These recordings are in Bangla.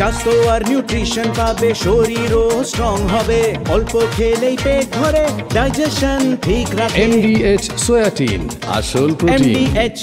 স্বাস্থ্য আর নিউট্রিশন পাবে, শরীরও স্ট্রং হবে, অল্প খেলেই পেট ভরে ডাইজেশন ঠিক রাখে। MDH সোয়াটিন, আসল প্রোটিন। MDH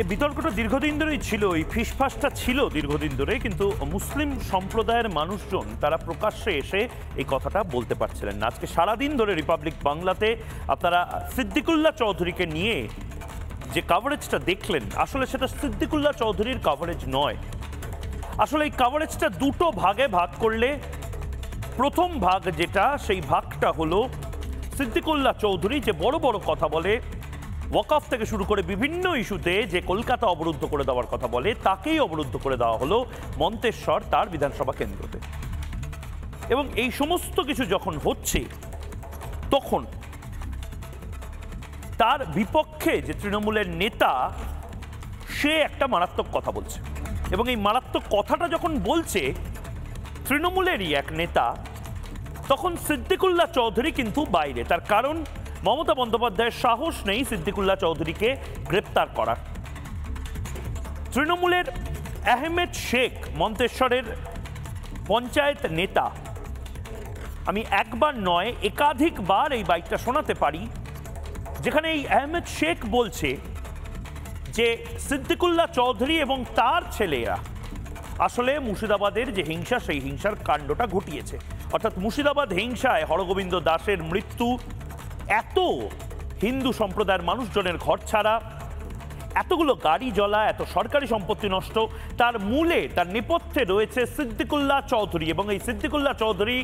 এই বিতর্কটা দীর্ঘদিন ধরেই ছিল, এই ফিসফাসটা ছিল দীর্ঘদিন ধরে, কিন্তু মুসলিম সম্প্রদায়ের মানুষজন তারা প্রকাশ্যে এসে এই কথাটা বলতে পারছিলেন না। আজকে সারাদিন ধরে রিপাবলিক বাংলাতে আপনারা সিদ্দিকুল্লাহ চৌধুরীকে নিয়ে যে কাভারেজটা দেখলেন, আসলে সেটা সিদ্দিকুল্লাহ চৌধুরীর কাভারেজ নয়। আসলে এই কাভারেজটা দুটো ভাগে ভাগ করলে প্রথম ভাগ যেটা, সেই ভাগটা হলো সিদ্দিকুল্লাহ চৌধুরী যে বড় বড় কথা বলে, ওয়াকফ থেকে শুরু করে বিভিন্ন ইস্যুতে যে কলকাতা অবরুদ্ধ করে দেওয়ার কথা বলে, তাকেই অবরুদ্ধ করে দেওয়া হলো মন্তেশ্বর তার বিধানসভা কেন্দ্রতে। এবং এই সমস্ত কিছু যখন হচ্ছে, তখন তার বিপক্ষে যে তৃণমূলের নেতা, সে একটা মারাত্মক কথা বলছে। এবং এই মারাত্মক কথাটা যখন বলছে তৃণমূলেরই এক নেতা, তখন সিদ্দিকুল্লাহ চৌধুরী কিন্তু বাইরে। তার কারণ, মমতা বন্দ্যোপাধ্যায়ের সাহস নেই সিদ্দিকুল্লাহ চৌধুরীকে গ্রেপ্তার করার। তৃণমূলের আহমেদ শেখ, মন্তেশ্বরের পঞ্চায়েত নেতা, আমি একবার নয় একাধিকবার এই বাইকটা শোনাতে পারি, যেখানে এই আহমেদ শেখ বলছে যে সিদ্দিকুল্লাহ চৌধুরী এবং তার ছেলেরা আসলে মুর্শিদাবাদের যে হিংসা, সেই হিংসার কাণ্ডটা ঘটিয়েছে। অর্থাৎ মুর্শিদাবাদ হিংসায় হরগোবিন্দ দাসের মৃত্যু, এত হিন্দু সম্প্রদায়ের মানুষজনের ঘর ছাড়া, এতগুলো গাড়ি জ্বলা, এত সরকারি সম্পত্তি নষ্ট, তার মূলে, তার নেপথ্যে রয়েছে সিদ্দিকুল্লাহ চৌধুরী। এবং এই সিদ্দিকুল্লাহ চৌধুরী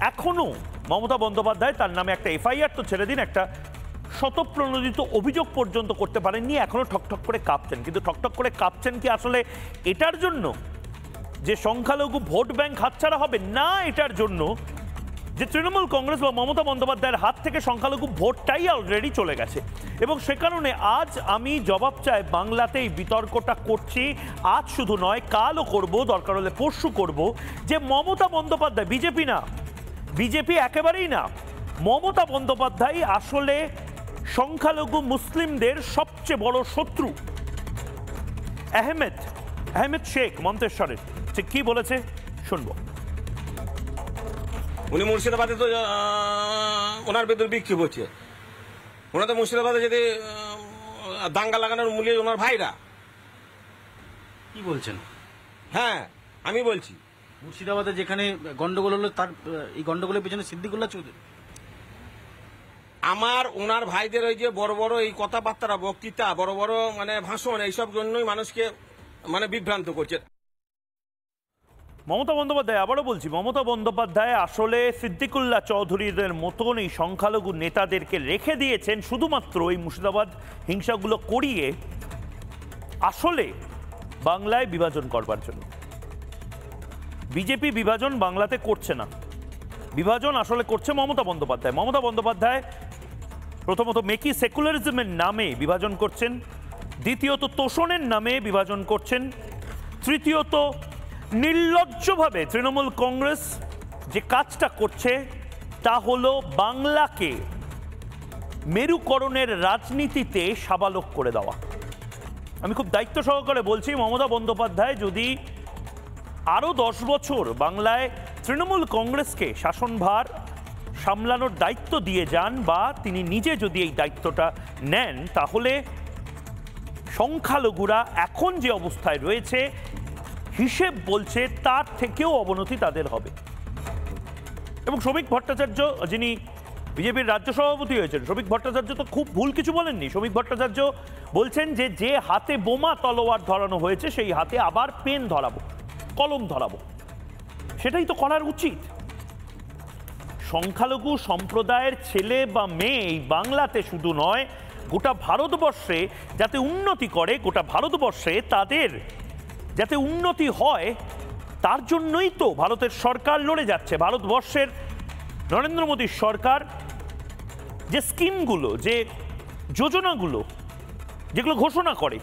এখনও, মমতা বন্দ্যোপাধ্যায় তার নামে একটা FIR তো ছেড়ে দিন, একটা শতপ্রণোদিত অভিযোগ পর্যন্ত করতে পারেননি, এখনও ঠকঠক করে কাঁপছেন। কিন্তু ঠকঠক করে কাঁপছেন কি আসলে এটার জন্য যে সংখ্যালঘু ভোট ব্যাংক হাতছাড়া হবে? না, এটার জন্য যে তৃণমূল কংগ্রেস বা মমতা বন্দ্যোপাধ্যায়ের হাত থেকে সংখ্যালঘু ভোটটাই অলরেডি চলে গেছে। এবং সে কারণে আজ আমি জবাব চাই, বাংলাতে এই বিতর্কটা করছি, আজ শুধু নয়, কালও করব, দরকার হলে পরশু করব, যে মমতা বন্দ্যোপাধ্যায়, বিজেপি না, বিজেপি একেবারেই না, মমতা বন্দ্যোপাধ্যায় আসলে সংখ্যালঘু মুসলিমদের সবচেয়ে বড় শত্রু। আহমেদ শেখ মন্তেশ্বরের সে কি বলেছে শুনবো। উনি মুর্শিদাবাদে তো ওনার বিরুদ্ধে বিক্ষোভ হচ্ছে, ওনাদের মুর্শিদাবাদে যদি দাঙ্গা লাগানোর মূল্য ওনার ভাইরা। কি বলছেন? হ্যাঁ, আমি বলছি মুর্শিদাবাদে যেখানে গন্ডগোল হলো, তার এই গন্ডগোলের পেছনে সিদ্দিকুল্লাহ চৌধুরী। আমার ওনার ভাইদের ওই যে বড় বড় এই কথাবার্তা, বক্তৃতা, বড় বড় মানে ভাষণ, এইসব জন্যই মানুষকে মানে বিভ্রান্ত করছে। মমতা বন্দ্যোপাধ্যায়, আবারও বলছি, মমতা বন্দ্যোপাধ্যায় আসলে সিদ্দিকুল্লাহ চৌধুরীদের মতন এই সংখ্যালঘু নেতাদেরকে রেখে দিয়েছেন শুধুমাত্র এই মুর্শিদাবাদ হিংসাগুলো করিয়ে আসলে বাংলায় বিভাজন করবার জন্য। বিজেপি বিভাজন বাংলাতে করছে না, বিভাজন আসলে করছে মমতা বন্দ্যোপাধ্যায়। মমতা বন্দ্যোপাধ্যায় প্রথমত মেকি সেকুলারিজমের নামে বিভাজন করছেন, দ্বিতীয়ত তোষণের নামে বিভাজন করছেন, তৃতীয়ত নির্লজ্জভাবে তৃণমূল কংগ্রেস যে কাজটা করছে তা হলো বাংলাকে মেরুকরণের রাজনীতিতে সাবালক করে দেওয়া। আমি খুব দায়িত্ব সহকারে বলছি, মমতা বন্দ্যোপাধ্যায় যদি আরও 10 বছর বাংলায় তৃণমূল কংগ্রেসকে শাসনভার সামলানোর দায়িত্ব দিয়ে যান, বা তিনি নিজে যদি এই দায়িত্বটা নেন, তাহলে সংখ্যালঘুরা এখন যে অবস্থায় রয়েছে, হিসেব বলছে তার থেকেও অবনতি তাদের হবে। এবং শ্রমিক ভট্টাচার্য, যিনি বিজেপির রাজ্য সভাপতি হয়েছেন, শ্রমিক ভট্টাচার্য তো খুব ভুল কিছু বলেননি। শ্রমিক ভট্টাচার্য বলছেন যে যে হাতে বোমা তলোয়ার ধরানো হয়েছে, সেই হাতে আবার পেন ধরাবো, কলম ধরাবো, সেটাই তো করার উচিত। সংখ্যালঘু সম্প্রদায়ের ছেলে বা মেয়ে এই বাংলাতে শুধু নয়, গোটা ভারতবর্ষে যাতে উন্নতি করে, গোটা ভারতবর্ষে তাদের যাতে উন্নতি হয়, তার জন্যই তো ভারতের সরকার লড়ে যাচ্ছে। ভারতবর্ষের নরেন্দ্র মোদীর সরকার যে স্কিমগুলো, যে যোজনাগুলো যেগুলো ঘোষণা করে,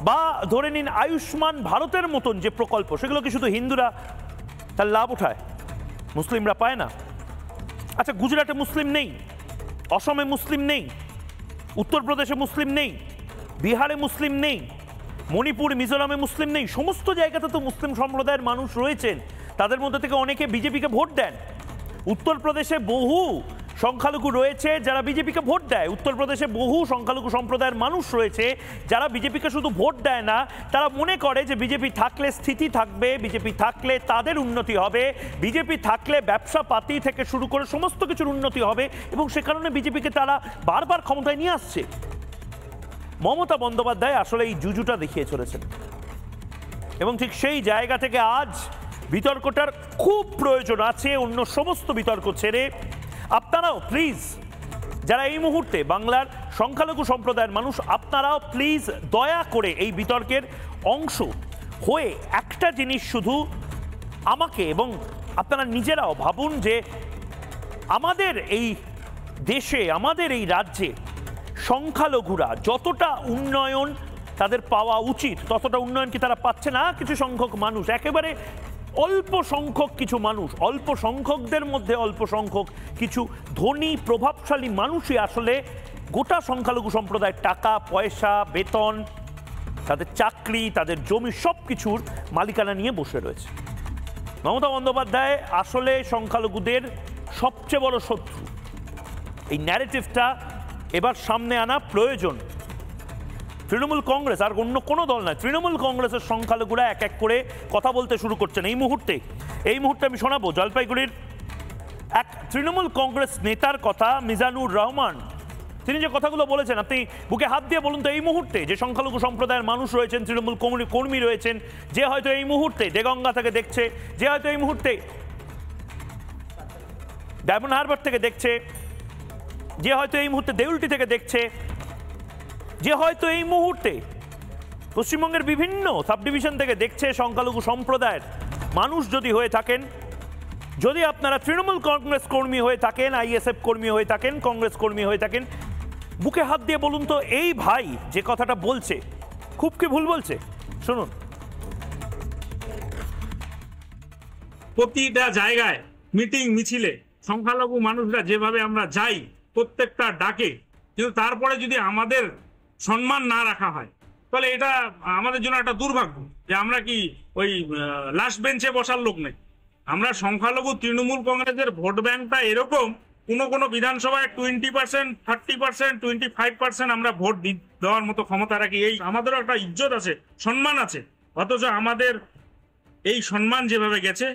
বা ধরে নিন আয়ুষ্মান ভারতের মতন যে প্রকল্প, সেগুলো কি শুধু হিন্দুরা তার লাভ উঠায়, মুসলিমরা পায় না? আচ্ছা, গুজরাটে মুসলিম নেই, অসমে মুসলিম নেই, উত্তরপ্রদেশে মুসলিম নেই, বিহারে মুসলিম নেই, মণিপুর মিজোরামে মুসলিম নেই, সমস্ত জায়গাতে তো মুসলিম সম্প্রদায়ের মানুষ রয়েছেন। তাদের মধ্যে থেকে অনেকে বিজেপিকে ভোট দেন। উত্তরপ্রদেশে বহু সংখ্যালঘু রয়েছে যারা বিজেপিকে ভোট দেয়। উত্তরপ্রদেশে বহু সংখ্যালঘু সম্প্রদায়ের মানুষ রয়েছে যারা বিজেপিকে শুধু ভোট দেয় না, তারা মনে করে যে বিজেপি থাকলে স্থিতি থাকবে, বিজেপি থাকলে তাদের উন্নতি হবে, বিজেপি থাকলে ব্যবসা পাতি থেকে শুরু করে সমস্ত কিছুর উন্নতি হবে, এবং সে কারণে বিজেপিকে তারা বারবার ক্ষমতায় নিয়ে আসছে। মমতা বন্দ্যোপাধ্যায় আসলে এই জুজুটা দেখিয়ে চলেছেন, এবং ঠিক সেই জায়গা থেকে আজ বিতর্কটার খুব প্রয়োজন আছে। অন্য সমস্ত বিতর্ক ছেড়ে আপনারাও প্লিজ, যারা এই মুহূর্তে বাংলার সংখ্যালঘু সম্প্রদায়ের মানুষ, আপনারাও প্লিজ দয়া করে এই বিতর্কের অংশ হয়ে একটা জিনিস শুধু আমাকে এবং আপনারা নিজেরাও ভাবুন যে আমাদের এই দেশে, আমাদের এই রাজ্যে সংখ্যালঘুরা যতটা উন্নয়ন তাদের পাওয়া উচিত, ততটা উন্নয়ন কি তারা পাচ্ছে না? কিছু সংখ্যক মানুষ, একেবারে অল্প সংখ্যক কিছু মানুষ, অল্প সংখ্যকদের মধ্যে অল্প সংখ্যক কিছু ধনী প্রভাবশালী মানুষই আসলে গোটা সংখ্যালঘু সম্প্রদায়ের টাকা পয়সা, বেতন, তাদের চাকরি, তাদের জমি, সব কিছুর মালিকানা নিয়ে বসে রয়েছে। মমতা বন্দ্যোপাধ্যায় আসলে সংখ্যালঘুদের সবচেয়ে বড় শত্রু। এই ন্যারেটিভটা এবার সামনে আনা প্রয়োজন। তৃণমূল কংগ্রেস আর অন্য কোনো দল নয়, তৃণমূল কংগ্রেসের সংখ্যালঘুরা এক এক করে কথা বলতে শুরু করছেন এই মুহূর্তে। আমি শোনাবো জলপাইগুড়ির এক তৃণমূল কংগ্রেস নেতার কথা, মিজানুর রহমান। তিনি যে কথাগুলো বলেছেন, আপনি বুকে হাত দিয়ে বলুন তো, এই মুহূর্তে যে সংখ্যালঘু সম্প্রদায়ের মানুষ রয়েছেন, তৃণমূল কর্মী রয়েছেন, যে হয়তো এই মুহূর্তে দেগঙ্গা থেকে দেখছে, যে হয়তো এই মুহূর্তে ডায়মন্ড হারবার থেকে দেখছে, যে হয়তো এই মুহূর্তে দেউলটি থেকে দেখছে, যে হয়তো এই মুহূর্তে পশ্চিমবঙ্গের বিভিন্ন সাব ডিভিশন থেকে দেখছে, সংখ্যালঘু সম্প্রদায়ের মানুষ যদি হয়ে থাকেন, যদি আপনারা তৃণমূল কংগ্রেস কর্মী হয়ে থাকেন, আইএসএফ কর্মী হয়ে থাকেন, কংগ্রেস কর্মী হয়ে থাকেন, বুকে হাত দিয়ে বলুন তো, এই ভাই যে কথাটা বলছে খুব কি ভুল বলছে? শুনুন। প্রতিটা জায়গায় মিটিং মিছিলে সংখ্যালঘু মানুষরা যেভাবে আমরা যাই প্রত্যেকটা ডাকে, কিন্তু তারপরে যদি আমাদের সম্মান না রাখা হয়, তাহলে এটা আমাদের জন্য একটা দুর্ভাগ্য যে আমরা কি ওই লাস্ট বেঞ্চে বসার লোক নেই। আমরা সংখ্যালঘু তৃণমূল কংগ্রেসের ভোট ব্যাংকটা এরকম, কোনো বিধানসভায় 20%, 30%, 25% আমরা ভোট দেওয়ার মতো ক্ষমতা রাখি। এই আমাদেরও একটা ইজ্জত আছে, সম্মান আছে, অথচ আমাদের এই সম্মান যেভাবে গেছে,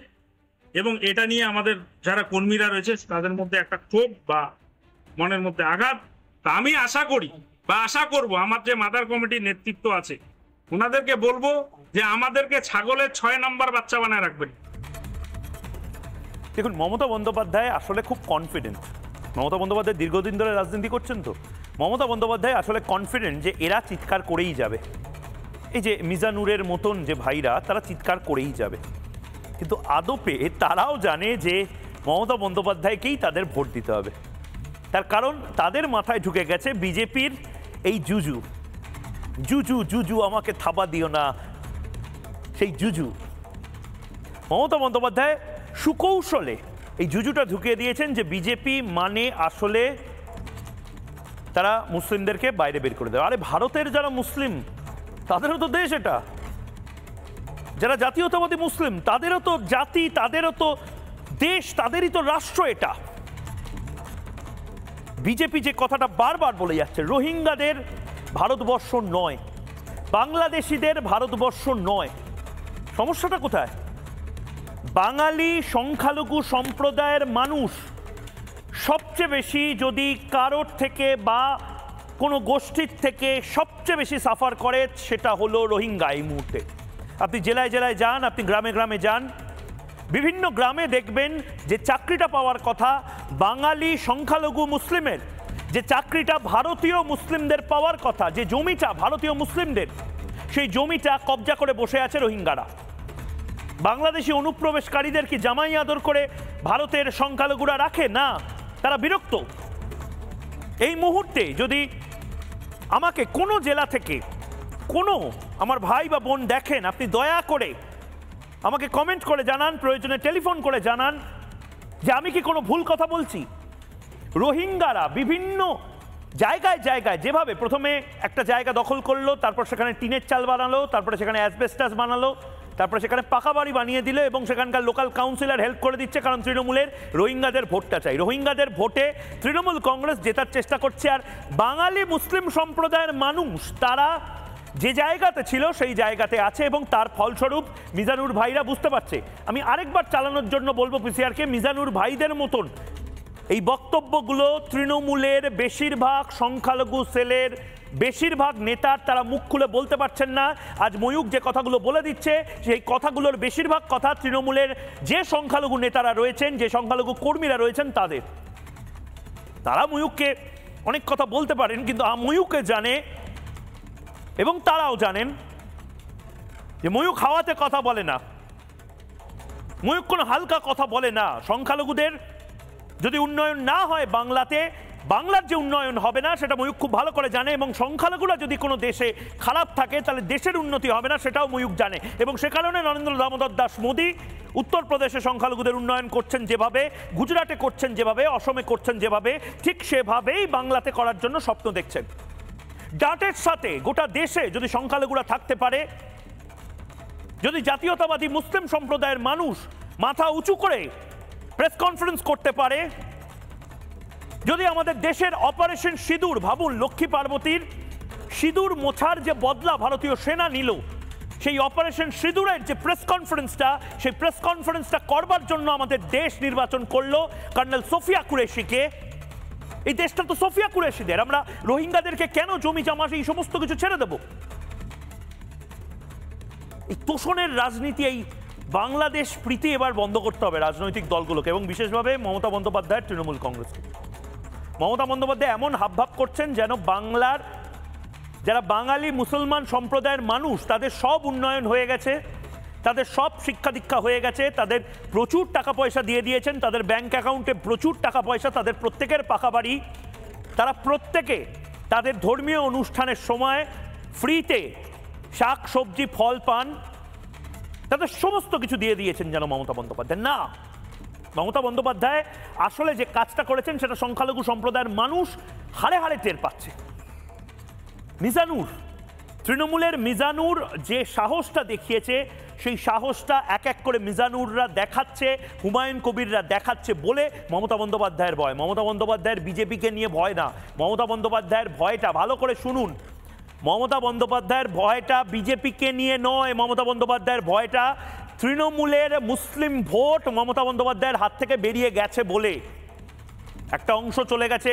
এবং এটা নিয়ে আমাদের যারা কর্মীরা রয়েছে তাদের মধ্যে একটা ক্ষোভ বা মনের মধ্যে আঘাত। তা আমি আশা করি বা আশা করব, আমার যে মাদার কমিটির নেতৃত্ব আছে ওনাদেরকে বলবো যে আমাদেরকে ছাগলের 6 নম্বর বাচ্চা বানায় রাখবেন। দেখুন, মমতা বন্দ্যোপাধ্যায় আসলে খুব কনফিডেন্ট। মমতা বন্দ্যোপাধ্যায় দীর্ঘদিন ধরে রাজনীতি করছেন, তো মমতা বন্দ্যোপাধ্যায় আসলে কনফিডেন্ট যে এরা চিৎকার করেই যাবে। এই যে মিজানুরের মতন যে ভাইরা, তারা চিৎকার করেই যাবে, কিন্তু আদপে তারাও জানে যে মমতা বন্দ্যোপাধ্যায়কেই তাদের ভোট দিতে হবে। তার কারণ তাদের মাথায় ঢুকে গেছে বিজেপির এই জুজু, জুজু জুজু আমাকে থাবা দিও না, সেই জুজু। মমতা বন্দ্যোপাধ্যায় সুকৌশলে এই জুজুটা ঢুকিয়ে দিয়েছেন যে বিজেপি মানে আসলে তারা মুসলিমদেরকে বাইরে বের করে দেয়। আরে ভারতের যারা মুসলিম তাদেরও তো দেশ এটা, যারা জাতীয়তাবাদী মুসলিম তাদেরও তো জাতি, তাদেরও তো দেশ, তাদেরই তো রাষ্ট্র এটা। বিজেপি যে কথাটা বারবার বলে যাচ্ছে, রোহিঙ্গাদের ভারতবর্ষ নয়, বাংলাদেশিদের ভারতবর্ষ নয়, সমস্যাটা কোথায়? বাঙালি সংখ্যালঘু সম্প্রদায়ের মানুষ সবচেয়ে বেশি, যদি কারোর থেকে বা কোনো গোষ্ঠীর থেকে সবচেয়ে বেশি সাফার করে, সেটা হলো রোহিঙ্গা। এই মুহূর্তে আপনি জেলায় জেলায় যান, আপনি গ্রামে গ্রামে যান, বিভিন্ন গ্রামে দেখবেন যে চাকরিটা পাওয়ার কথা বাঙালি সংখ্যালঘু মুসলিমের, যে চাকরিটা ভারতীয় মুসলিমদের পাওয়ার কথা, যে জমিটা ভারতীয় মুসলিমদের, সেই জমিটা কবজা করে বসে আছে রোহিঙ্গারা। বাংলাদেশি অনুপ্রবেশকারীদের কি জামাই আদর করে ভারতের সংখ্যালঘুরা রাখে? না, তারা বিরক্ত। এই মুহূর্তে যদি আমাকে কোনো জেলা থেকে কোনো আমার ভাই বা বোন দেখেন, আপনি দয়া করে আমাকে কমেন্ট করে জানান, প্রয়োজনে টেলিফোন করে জানান যে আমি কি কোনো ভুল কথা বলছি। রোহিঙ্গারা বিভিন্ন জায়গায় জায়গায় যেভাবে প্রথমে একটা জায়গা দখল করলো, তারপর সেখানে টিনের চাল বানালো, তারপরে সেখানে অ্যাসবেস্টাস বানালো, তারপরে সেখানে পাকা বাড়ি বানিয়ে দিল এবং সেখানকার লোকাল কাউন্সিলর হেল্প করে দিচ্ছে, কারণ তৃণমূলের রোহিঙ্গাদের ভোটটা চাই। রোহিঙ্গাদের ভোটে তৃণমূল কংগ্রেস জেতার চেষ্টা করছে। আর বাঙালি মুসলিম সম্প্রদায়ের মানুষ তারা যে জায়গাতে ছিল সেই জায়গাতে আছে এবং তার ফলস্বরূপ মিজানুর ভাইরা বুঝতে পারছে। আমি আরেকবার চালানোর জন্য বলবো পিসিআরকে, মিজানুর ভাইদের মতন এই বক্তব্যগুলো তৃণমূলের বেশিরভাগ সংখ্যালঘু সেলের বেশিরভাগ নেতার তারা মুখ খুলে বলতে পারছেন না। আজ ময়ূক যে কথাগুলো বলে দিচ্ছে, সেই কথাগুলোর বেশিরভাগ কথা তৃণমূলের যে সংখ্যালঘু নেতারা রয়েছেন, যে সংখ্যালঘু কর্মীরা রয়েছেন তাদের। তারা ময়ূককে অনেক কথা বলতে পারেন, কিন্তু ময়ূককে জানে এবং তারাও জানেন যে ময়ূক হাওয়াতে কথা বলে না, ময়ূক কোনো হালকা কথা বলে না। সংখ্যালঘুদের যদি উন্নয়ন না হয় বাংলাতে, বাংলার যে উন্নয়ন হবে না সেটা ময়ূক খুব ভালো করে জানে, এবং সংখ্যালঘুরা যদি কোনো দেশে খারাপ থাকে তাহলে দেশের উন্নতি হবে না সেটাও ময়ূক জানে। এবং সে কারণে নরেন্দ্র দামোদর দাস মোদী উত্তরপ্রদেশে সংখ্যালঘুদের উন্নয়ন করছেন যেভাবে, গুজরাটে করছেন যেভাবে, অসমে করছেন যেভাবে, ঠিক সেভাবেই বাংলাতে করার জন্য স্বপ্ন দেখছেন। ডাটের সাথে গোটা দেশে যদি সংখ্যালঘুরা থাকতে পারে, যদি জাতীয়তাবাদী মুসলিম সম্প্রদায়ের মানুষ মাথা উঁচু করে প্রেস কনফারেন্স করতে পারে, যদি আমাদের দেশের অপারেশন সিঁদুর, ভাবুন লক্ষ্মী পার্বতীর সিঁদুর মোছার যে বদলা ভারতীয় সেনা নিল, সেই অপারেশন সিঁদুরের যে প্রেস কনফারেন্সটা, সেই প্রেস কনফারেন্সটা করবার জন্য আমাদের দেশ নির্বাচন করলো কর্নেল সোফিয়া কুরেশিকে। এই দেশটা তো সোফিয়া কুরেশিদের। আমরা রোহিঙ্গাদেরকে কেন জমি জমা এই সমস্ত কিছু ছেড়ে দেব? এই তোষণের রাজনীতি, এই বাংলাদেশ প্রীতি এবার বন্ধ করতে হবে রাজনৈতিক দলগুলোকে, এবং বিশেষভাবে মমতা বন্দ্যোপাধ্যায়ের তৃণমূল কংগ্রেসকে। মমতা বন্দ্যোপাধ্যায় এমন হাবভাব করছেন যেন বাংলার যারা বাঙালি মুসলমান সম্প্রদায়ের মানুষ তাদের সব উন্নয়ন হয়ে গেছে, তাদের সব শিক্ষা দীক্ষা হয়ে গেছে, তাদের প্রচুর টাকা পয়সা দিয়ে দিয়েছেন, তাদের ব্যাংক অ্যাকাউন্টে প্রচুর টাকা পয়সা, তাদের প্রত্যেকের পাকা বাড়ি, তারা প্রত্যেকে তাদের ধর্মীয় অনুষ্ঠানের সময় ফ্রিতে শাক সবজি ফল পান, তাদের সমস্ত কিছু দিয়ে দিয়েছেন যেন মমতা বন্দ্যোপাধ্যায়। না, মমতা বন্দ্যোপাধ্যায় আসলে যে কাজটা করেছেন সেটা সংখ্যালঘু সম্প্রদায়ের মানুষ হাড়ে হাড়ে টের পাচ্ছে। মিজানুর, তৃণমূলের মিজানুর যে সাহসটা দেখিয়েছে, সেই সাহসটা এক এক করে মিজানুররা দেখাচ্ছে, হুমায়ুন কবিররা দেখাচ্ছে বলে মমতা বন্দ্যোপাধ্যায়ের ভয়। মমতা বন্দ্যোপাধ্যায়ের বিজেপিকে নিয়ে ভয় না, মমতা বন্দ্যোপাধ্যায়ের ভয়টা ভালো করে শুনুন, মমতা বন্দ্যোপাধ্যায়ের ভয়টা বিজেপিকে নিয়ে নয়, মমতা বন্দ্যোপাধ্যায়ের ভয়টা তৃণমূলের মুসলিম ভোট মমতা বন্দ্যোপাধ্যায়ের হাত থেকে বেরিয়ে গেছে বলে। একটা অংশ চলে গেছে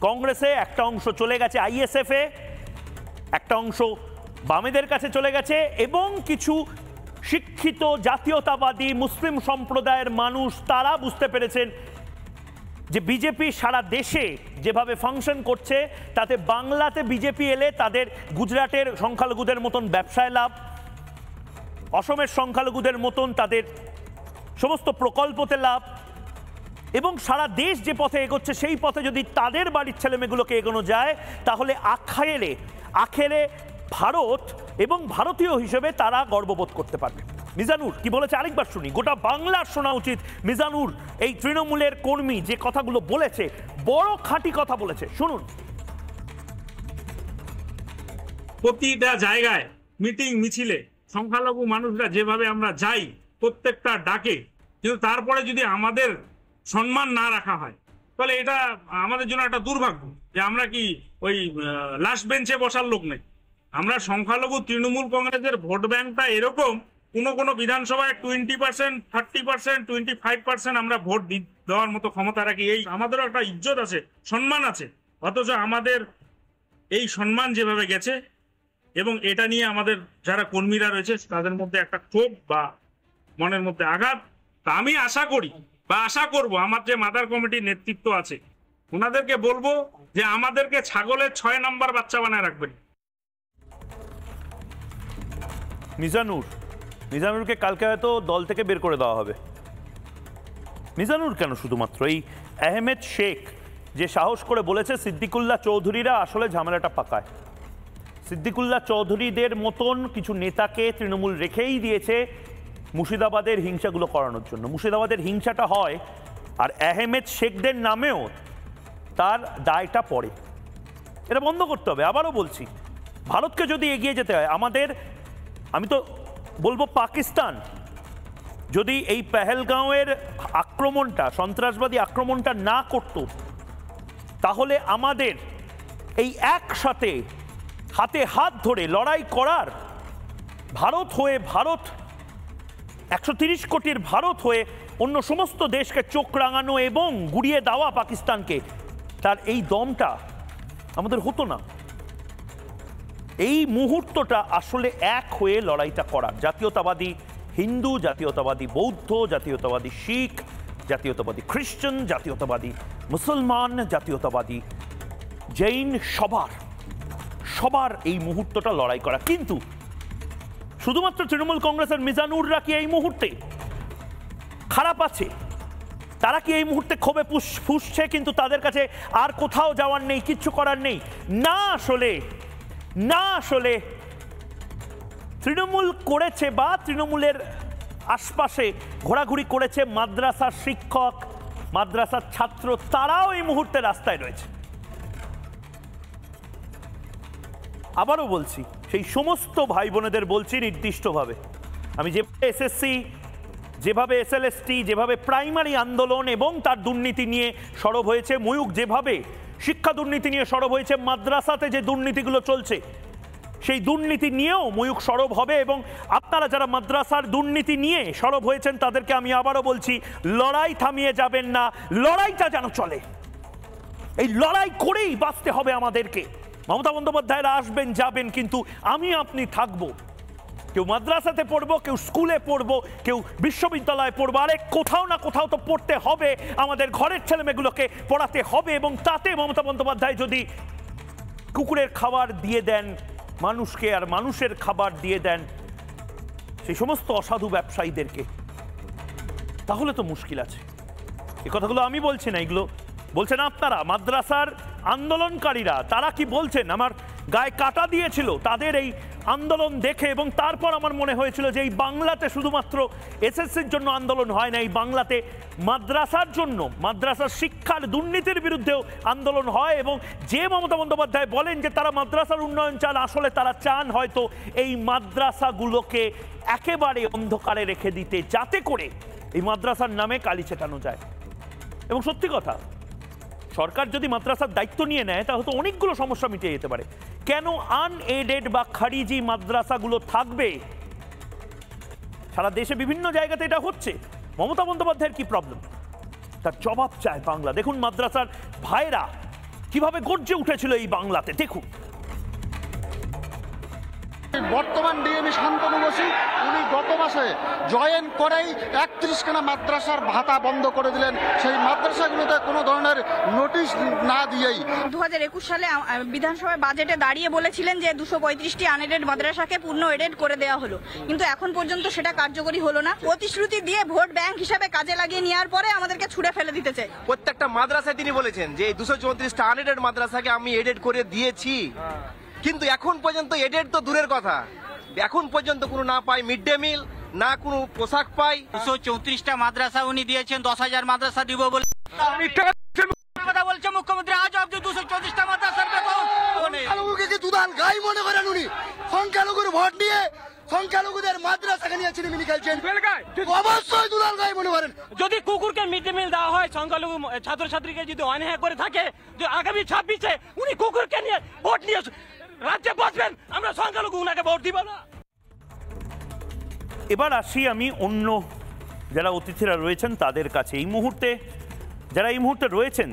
কংগ্রেসে, একটা অংশ চলে গেছে আইএসএফে, একটা অংশ বামেদের কাছে চলে গেছে, এবং কিছু শিক্ষিত জাতীয়তাবাদী মুসলিম সম্প্রদায়ের মানুষ তারা বুঝতে পেরেছেন যে বিজেপি সারা দেশে যেভাবে ফাংশন করছে তাতে বাংলাতে বিজেপি এলে তাদের গুজরাটের সংখ্যালঘুদের মতন ব্যবসায় লাভ, অসমের সংখ্যালঘুদের মতন তাদের সমস্ত প্রকল্পতে লাভ, এবং সারা দেশ যে পথে এগোচ্ছে সেই পথে যদি তাদের বাড়ির ছেলেমেয়েগুলোকে এগোনো যায় তাহলে আখেরে ভারত এবং ভারতীয় হিসেবে তারা গর্ববোধ করতে পারবে। মিজানুর কি বলেছে আরেকবার শুনি, গোটা বাংলার শোনা উচিত। মিজানুর এই তৃণমূলের কর্মী যে কথাগুলো বলেছে, বড় খাঁটি কথা বলেছে, শুনুন। প্রতিটা জায়গায় মিটিং মিছিলে সংখ্যালঘু মানুষরা যেভাবে আমরা যাই প্রত্যেকটা ডাকে, কিন্তু তারপরে যদি আমাদের সম্মান না রাখা হয় তাহলে এটা আমাদের জন্য একটা দুর্ভাগ্য যে আমরা কি ওই লাস্ট বেঞ্চে বসার লোক নেই। আমরা সংখ্যালঘু তৃণমূল কংগ্রেসের ভোট ব্যাংকটা এরকম, কোনো বিধানসভায় 20%, 30%, 25% আমরা ভোট দেওয়ার মতো ক্ষমতা রাখি। এই আমাদেরও একটা ইজ্জত আছে, সম্মান আছে, অথচ আমাদের এই সম্মান যেভাবে গেছে, এবং এটা নিয়ে আমাদের যারা কর্মীরা রয়েছে তাদের মধ্যে একটা ক্ষোভ বা মনের মধ্যে আঘাত। তা আমি আশা করি বা আশা করব আমার যে মাদার কমিটির নেতৃত্ব আছে ওনাদেরকে বলবো যে আমাদেরকে ছাগলের 6 নম্বর বাচ্চা বানায় রাখবেন। মিজানুরকে কালকে হয়তো দল থেকে বের করে দেওয়া হবে। মিজানুর কেন, শুধুমাত্র এই আহমেদ শেখ যে সাহস করে বলেছে সিদ্দিকুল্লাহ চৌধুরীরা আসলে ঝামেলাটা পাকায়। সিদ্দিকুল্লাহ চৌধুরীদের মতন কিছু নেতাকে তৃণমূল রেখেই দিয়েছে মুর্শিদাবাদের হিংসাগুলো করানোর জন্য। মুর্শিদাবাদের হিংসাটা হয় আর আহমেদ শেখদের নামেও তার দায়টা পড়ে। এটা বন্ধ করতে হবে। আবারও বলছি, ভারতকে যদি এগিয়ে যেতে হয় আমাদের, আমি তো বলবো পাকিস্তান যদি এই পেহেলগাঁওয়ের আক্রমণটা, সন্ত্রাসবাদী আক্রমণটা না করত, তাহলে আমাদের এই একসাথে হাতে হাত ধরে লড়াই করার, ভারত হয়ে, ভারত 130 কোটির ভারত হয়ে অন্য সমস্ত দেশকে চোখ রাঙানো এবং গুড়িয়ে দেওয়া পাকিস্তানকে, তার এই দমটা আমাদের হতো না। এই মুহূর্তটা আসলে এক হয়ে লড়াইটা করার, জাতীয়তাবাদী হিন্দু, জাতীয়তাবাদী বৌদ্ধ, জাতীয়তাবাদী শিখ, জাতীয়তাবাদী খ্রিস্টান, জাতীয়তাবাদী মুসলমান, জাতীয়তাবাদী জৈন, সবার এই মুহূর্তটা লড়াই করা। কিন্তু শুধুমাত্র তৃণমূল কংগ্রেসের মিজানুররা কি এই মুহূর্তে খারাপ আছে? তারা কি এই মুহূর্তে ক্ষোভে ফুঁসছে কিন্তু তাদের কাছে আর কোথাও যাওয়ার নেই, কিচ্ছু করার নেই? না, আসলে তৃণমূল করেছে বা তৃণমূলের আশপাশে ঘোরাঘুরি করেছে মাদ্রাসার শিক্ষক, মাদ্রাসার ছাত্র, তারাও এই মুহূর্তে রাস্তায় রয়েছে। আবারও বলছি, সেই সমস্ত ভাই বোনেদের বলছি নির্দিষ্টভাবে, আমি যেভাবে এসএসসি, যেভাবে এসএলএসটি, যেভাবে প্রাইমারি আন্দোলন এবং তার দুর্নীতি নিয়ে সরব হয়েছে, ময়ূক যেভাবে শিক্ষা দুর্নীতি নিয়ে সরব হয়েছে, মাদ্রাসাতে যে দুর্নীতিগুলো চলছে সেই দুর্নীতি নিয়েও ময়ূক সরব হবে। এবং আপনারা যারা মাদ্রাসার দুর্নীতি নিয়ে সরব হয়েছেন তাদেরকে আমি আবারও বলছি, লড়াই থামিয়ে যাবেন না, লড়াইটা যেন চলে। এই লড়াই করেই বাঁচতে হবে আমাদেরকে। মমতা বন্দ্যোপাধ্যায়রা আসবেন যাবেন, কিন্তু আমি আপনি থাকবো। কেউ মাদ্রাসাতে পড়বো, কেউ স্কুলে পড়বো, কেউ বিশ্ববিদ্যালয়ে পড়বো, আরে কোথাও না কোথাও তো পড়তে হবে, আমাদের ঘরের ছেলেমেয়েগুলোকে পড়াতে হবে। এবং তাতে মমতা বন্দ্যোপাধ্যায় যদি কুকুরের খাবার দিয়ে দেন মানুষকে, আর মানুষের খাবার দিয়ে দেন সেই সমস্ত অসাধু ব্যবসায়ীদেরকে, তাহলে তো মুশকিল আছে। এই কথাগুলো আমি বলছি না, এগুলো বলছেন আপনারা, মাদ্রাসার আন্দোলনকারীরা। তারা কি বলছেন আমার গায়ে কাটা দিয়েছিল তাদের এই আন্দোলন দেখে। এবং তারপর আমার মনে হয়েছিল যে এই বাংলাতে শুধুমাত্র এসএসসির জন্য আন্দোলন হয় না, এই বাংলাতে মাদ্রাসার জন্য, মাদ্রাসার শিক্ষার দুর্নীতির বিরুদ্ধেও আন্দোলন হয়। এবং যে মমতা বন্দ্যোপাধ্যায় বলেন যে তারা মাদ্রাসার উন্নয়ন চান, আসলে তারা চান হয়তো এই মাদ্রাসাগুলোকে একেবারে অন্ধকারে রেখে দিতে, যাতে করে এই মাদ্রাসার নামে কালি ছেটানো যায়। এবং সত্যি কথা, সরকার যদি মাদ্রাসার দায়িত্ব নিয়ে নেয় তাহলে তো অনেকগুলো সমস্যা মিটিয়ে যেতে পারে। কেন আনএডেড বা খারিজি মাদ্রাসাগুলো থাকবে? সারা দেশে বিভিন্ন জায়গাতে এটা হচ্ছে। মমতা বন্দ্যোপাধ্যায়ের কি প্রবলেম? তার জবাব চায় বাংলা। দেখুন মাদ্রাসার ভাইরা কিভাবে গর্জে উঠেছিল এই বাংলাতে, দেখুন। বর্তমান ডিএমই শান্তনু বসু উনি গত মাসে জয়েন করেই 31খানা মাদ্রাসার ভাতা বন্ধ করে দিলেন, সেই মাদ্রাসাগুলোতে কোনো ধরনের নোটিশ না দিয়েই। 2021 সালে বিধানসভায় বাজেটে দাঁড়িয়ে বলেছিলেন যে 235টি আনএডেড মাদ্রাসাকে পূর্ণ এডেড করে দেওয়া হলো, কিন্তু এখন পর্যন্ত সেটা কার্যকরী হলো না। প্রতিশ্রুতি দিয়ে ভোট ব্যাংক হিসাবে কাজে লাগিয়ে নেওয়ার পরে আমাদেরকে ছুড়ে ফেলে দিতে চাই। প্রত্যেকটা মাদ্রাসায় তিনি বলেছেন যে 234টা আনএডেড মাদ্রাসাকে আমি এডেড করে দিয়েছি, কিন্তু এখন পর্যন্ত এডেড তো দূরের কথা, এখন পর্যন্ত কোনো না পাই মিড ডে মিল, না কোনো পোশাক পাই। 234টা মাদ্রাসা উনি দিয়েছেন, 10,000 মাদ্রাসা দিব বলে কথা বলছে মুখ্যমন্ত্রী। আজ অব্দি 234টা মাদ্রাসার সংখ্যালঘুকে কি দুধান গাই মনে করেন উনি? সংখ্যালঘুর ভোট নিয়ে সংখ্যালঘুদের মাদ্রাসাকে নিয়ে ছিনিমিনি খেলছেন, অবশ্যই দুধান গাই মনে করেন। যদি কুকুরকে মিড ডে মিল দেওয়া হয়, সংখ্যালঘু ছাত্রছাত্রীকে যদি অন্যায় করে থাকে, আগামী 26-এ উনি কুকুরকে নিয়ে ভোট নিয়ে রাজ্যে বসবেন, আমরা সংখ্যালঘু উনাকে ভোট দিব না। এবার আসি আমি অন্য যারা অতিথিরা রয়েছেন তাদের কাছে। এই মুহূর্তে যারা এই মুহূর্তে রয়েছেন,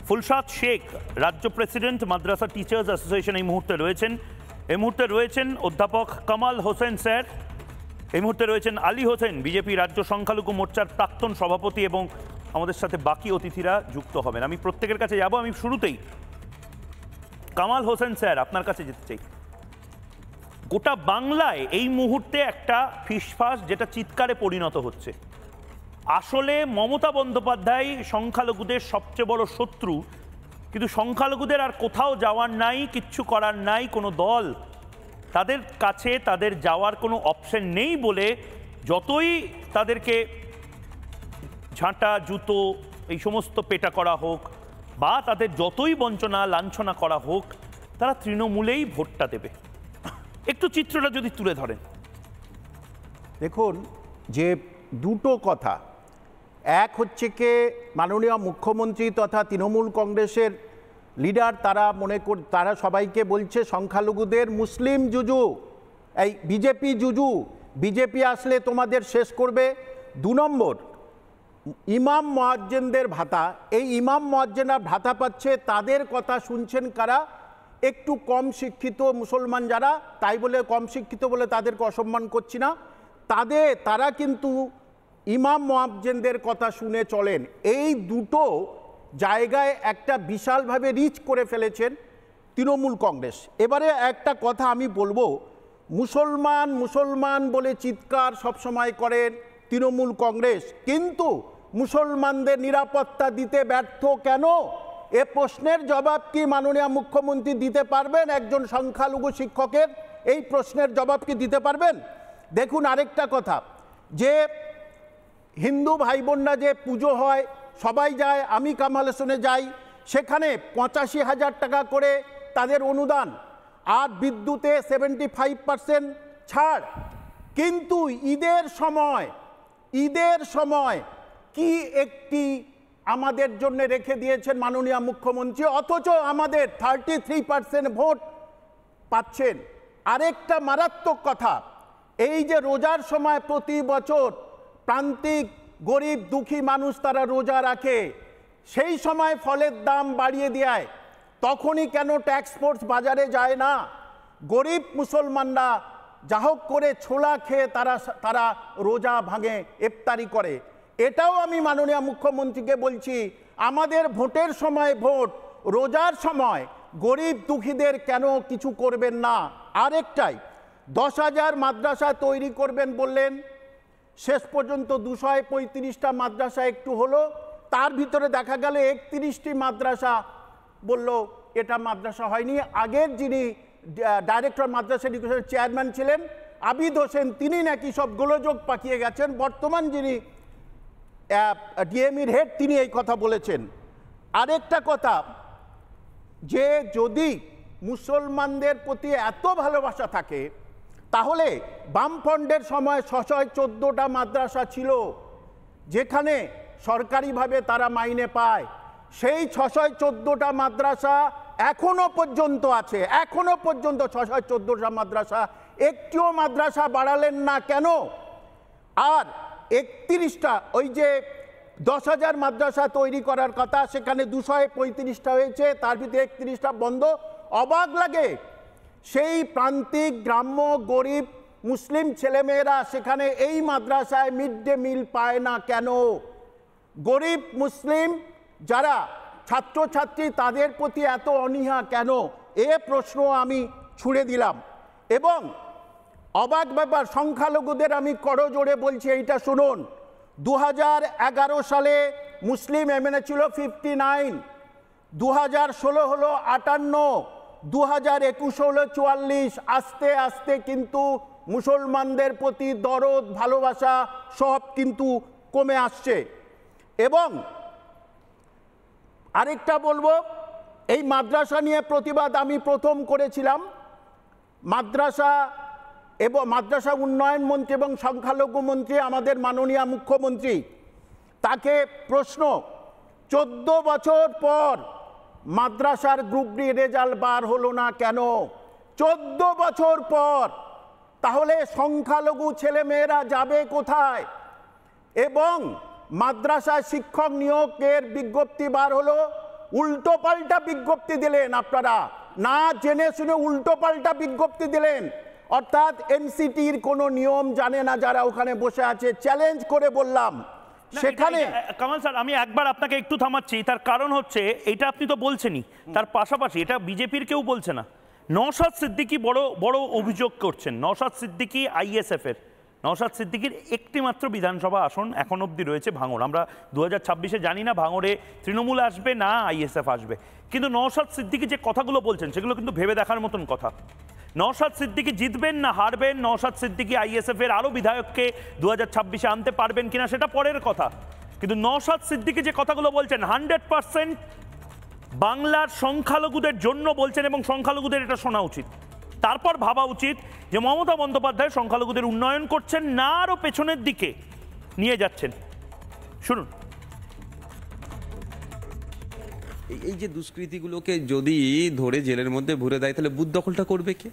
ফুলশাদ শেখ রাজ্য প্রেসিডেন্ট মাদ্রাসা টিচার্স অ্যাসোসিয়েশন এই মুহূর্তে রয়েছেন। এই মুহূর্তে রয়েছেন অধ্যাপক কামাল হোসেন স্যার। এই মুহূর্তে রয়েছেন আলী হোসেন, বিজেপি রাজ্য সংখ্যালঘু মোর্চার প্রাক্তন সভাপতি এবং আমাদের সাথে বাকি অতিথিরা যুক্ত হবেন। আমি প্রত্যেকের কাছে যাব। আমি শুরুতেই কামাল হোসেন স্যার আপনার কাছে যেতে চাই। গোটা বাংলায় এই মুহূর্তে একটা ফিসফাস যেটা চিৎকারে পরিণত হচ্ছে। আসলে মমতা বন্দ্যোপাধ্যায় সংখ্যালঘুদের সবচেয়ে বড় শত্রু, কিন্তু সংখ্যালঘুদের আর কোথাও যাওয়ার নাই, কিচ্ছু করার নাই, কোনো দল তাদের কাছে তাদের যাওয়ার কোনো অপশন নেই বলে যতই তাদেরকে ঝাঁটা জুতো এই সমস্ত পেটা করা হোক বা তাদের যতই বঞ্চনা লাঞ্ছনা করা হোক, তারা তৃণমূলেই ভোটটা দেবে। একটু চিত্রটা যদি তুলে ধরেন। দেখুন যে দুটো কথা, এক হচ্ছে কি মাননীয় মুখ্যমন্ত্রী তথা তৃণমূল কংগ্রেসের লিডার তারা সবাইকে বলছে সংখ্যালঘুদের মুসলিম জুজু, এই বিজেপি জুজু, বিজেপি আসলে তোমাদের শেষ করবে। 2 নম্বর, ইমাম মুয়াজ্জিনদের ভাতা, এই ইমাম মুয়াজ্জিনরা ভাতা পাচ্ছে, তাদের কথা শুনছেন কারা? একটু কম শিক্ষিত মুসলমান যারা, তাই বলে কম শিক্ষিত বলে তাদেরকে অসম্মান করছি না, তারা কিন্তু ইমাম মুয়াজ্জিনদের কথা শুনে চলেন। এই দুটো জায়গায় একটা বিশালভাবে রিচ করে ফেলেছেন তৃণমূল কংগ্রেস। এবারে একটা কথা আমি বলবো, মুসলমান মুসলমান বলে চিৎকার সবসময় করেন তৃণমূল কংগ্রেস, কিন্তু মুসলমানদের নিরাপত্তা দিতে ব্যর্থ কেন? এ প্রশ্নের জবাব কি মাননীয় মুখ্যমন্ত্রী দিতে পারবেন? একজন সংখ্যালঘু শিক্ষকের এই প্রশ্নের জবাব কি দিতে পারবেন? দেখুন আরেকটা কথা, যে হিন্দু ভাই বোনরা যে পুজো হয় সবাই যায়, আমি কামাল হোসেনে যাই, সেখানে 85,000 টাকা করে তাদের অনুদান, আর বিদ্যুতে 75% ছাড়। কিন্তু ঈদের সময় কি একটি আমাদের জন্য রেখে দিয়েছেন মাননীয় মুখ্যমন্ত্রী, অথচ আমাদের 33% ভোট পাচ্ছেন। আরেকটা মারাত্মক কথা, এই যে রোজার সময় প্রতি বছর প্রান্তিক গরিব দুঃখী মানুষ তারা রোজা রাখে, সেই সময় ফলের দাম বাড়িয়ে দেয়, তখনই কেন ট্যাক্স ফোর্স বাজারে যায় না? গরিব মুসলমানরা যা হোক করে ছোলা খেয়ে তারা রোজা ভাঙে, ইফতারি করে। এটাও আমি মাননীয় মুখ্যমন্ত্রীকে বলছি, আমাদের ভোটের সময় ভোট, রোজার সময় গরিব দুঃখীদের কেন কিছু করবেন না? আরেকটাই, 10,000 মাদ্রাসা তৈরি করবেন বললেন, শেষ পর্যন্ত 235টা মাদ্রাসা একটু হলো, তার ভিতরে দেখা গেল 31টি মাদ্রাসা বলল এটা মাদ্রাসা হয়নি। আগের যিনি ডাইরেক্টর মাদ্রাসা এডুকেশনের চেয়ারম্যান ছিলেন আবিদ হোসেন, তিনি নাকি সব গোলযোগ পাকিয়ে গেছেন। বর্তমান যিনি ডিএমইর হেড, তিনি এই কথা বলেছেন। আরেকটা কথা, যে যদি মুসলমানদের প্রতি এত ভালোবাসা থাকে, তাহলে বামফ্রন্টের সময় 614টা মাদ্রাসা ছিল যেখানে সরকারিভাবে তারা মাইনে পায়। সেই 614টা মাদ্রাসা এখনো পর্যন্ত আছে, এখনো পর্যন্ত 614টা মাদ্রাসা, একটিও মাদ্রাসা বাড়ালেন না কেন? আর 31টা, ওই যে 10,000 মাদ্রাসা তৈরি করার কথা, সেখানে 235টা হয়েছে, তার ভিতরে 31টা বন্ধ। অবাক লাগে, সেই প্রান্তিক গ্রাম্য গরিব মুসলিম ছেলেমেয়েরা সেখানে এই মাদ্রাসায় মিড ডে মিল পায় না কেন? গরিব মুসলিম যারা ছাত্রছাত্রী, তাদের প্রতি এত অনীহা কেন? এ প্রশ্ন আমি ছুড়ে দিলাম। এবং অবাক ব্যাপার, সংখ্যালঘুদের আমি করজোড়ে বলছি, এইটা শুনুন, 2011 সালে মুসলিম এমএনএ ছিল 59, 2016 হলো 58, 2021 হলো 44। আস্তে আস্তে কিন্তু মুসলমানদের প্রতি দরদ ভালোবাসা সব কিন্তু কমে আসছে। এবং আরেকটা বলবো, এই মাদ্রাসা নিয়ে প্রতিবাদ আমি প্রথম করেছিলাম। মাদ্রাসা এবং মাদ্রাসা উন্নয়ন মন্ত্রী এবং সংখ্যালঘু মন্ত্রী আমাদের মাননীয় মুখ্যমন্ত্রী, তাকে প্রশ্ন, 14 বছর পর মাদ্রাসার গ্রুপ ডি রেজাল্ট বার হলো না কেন? 14 বছর পর, তাহলে সংখ্যালঘু ছেলেমেয়েরা যাবে কোথায়? এবং মাদ্রাসায় শিক্ষক নিয়োগের বিজ্ঞপ্তি বার হলো, উল্টো পাল্টা বিজ্ঞপ্তি দিলেন আপনারা, না জেনে শুনে উল্টো পাল্টা বিজ্ঞপ্তি দিলেন। অর্থাৎ এনসিটির কোনো নিয়ম জানে না যারা ওখানে বসে আছে। চ্যালেঞ্জ করে বললাম, সেখানে কামাল স্যার আমি একবার আপনাকে একটু থামাচ্ছি, তার কারণ হচ্ছে এটা আপনি তো বলছেনই, তার পাশাপাশি এটা বিজেপির কেউ বলছে না। নওশাদ সিদ্দিকী বড় বড় অভিযোগ করছেন। নওশাদ সিদ্দিকী আইএসএফ এর, নওশাদ সিদ্দিকীর একটি মাত্র বিধানসভা আসন এখন অবধি রয়েছে ভাঙড়। আমরা 2026-এ জানি না ভাঙড়ে তৃণমূল আসবে না আইএসএফ আসবে, কিন্তু নওশাদ সিদ্দিকী যে কথাগুলো বলছেন সেগুলো কিন্তু ভেবে দেখার মতন কথা। নওশাদ সিদ্দিকী জিতবেন না হারবেন, নওশাদ সিদ্দিকী আইএসএফ এর আরো বিধায়ককে 2026-এ আনতে পারবেন কিনা সেটা পরের কথা, কিন্তু নওশাদ সিদ্দিকী যে কথাগুলো বলছেন 100% বাংলার সংখ্যালঘুদের জন্য বলছেন এবং সংখ্যালঘুদের এটা শোনা উচিত। তারপর ভাবা উচিত যে মমতা বন্দ্যোপাধ্যায় সংখ্যালঘুদের উন্নয়ন করছেন না আরো পেছনের দিকে নিয়ে যাচ্ছেন। শুনুন। এই যে দুষ্কৃতিগুলোকে যদি ধরে জেলের মধ্যে ভরে দেয় তাহলে বুথ দখলটা করবে কে?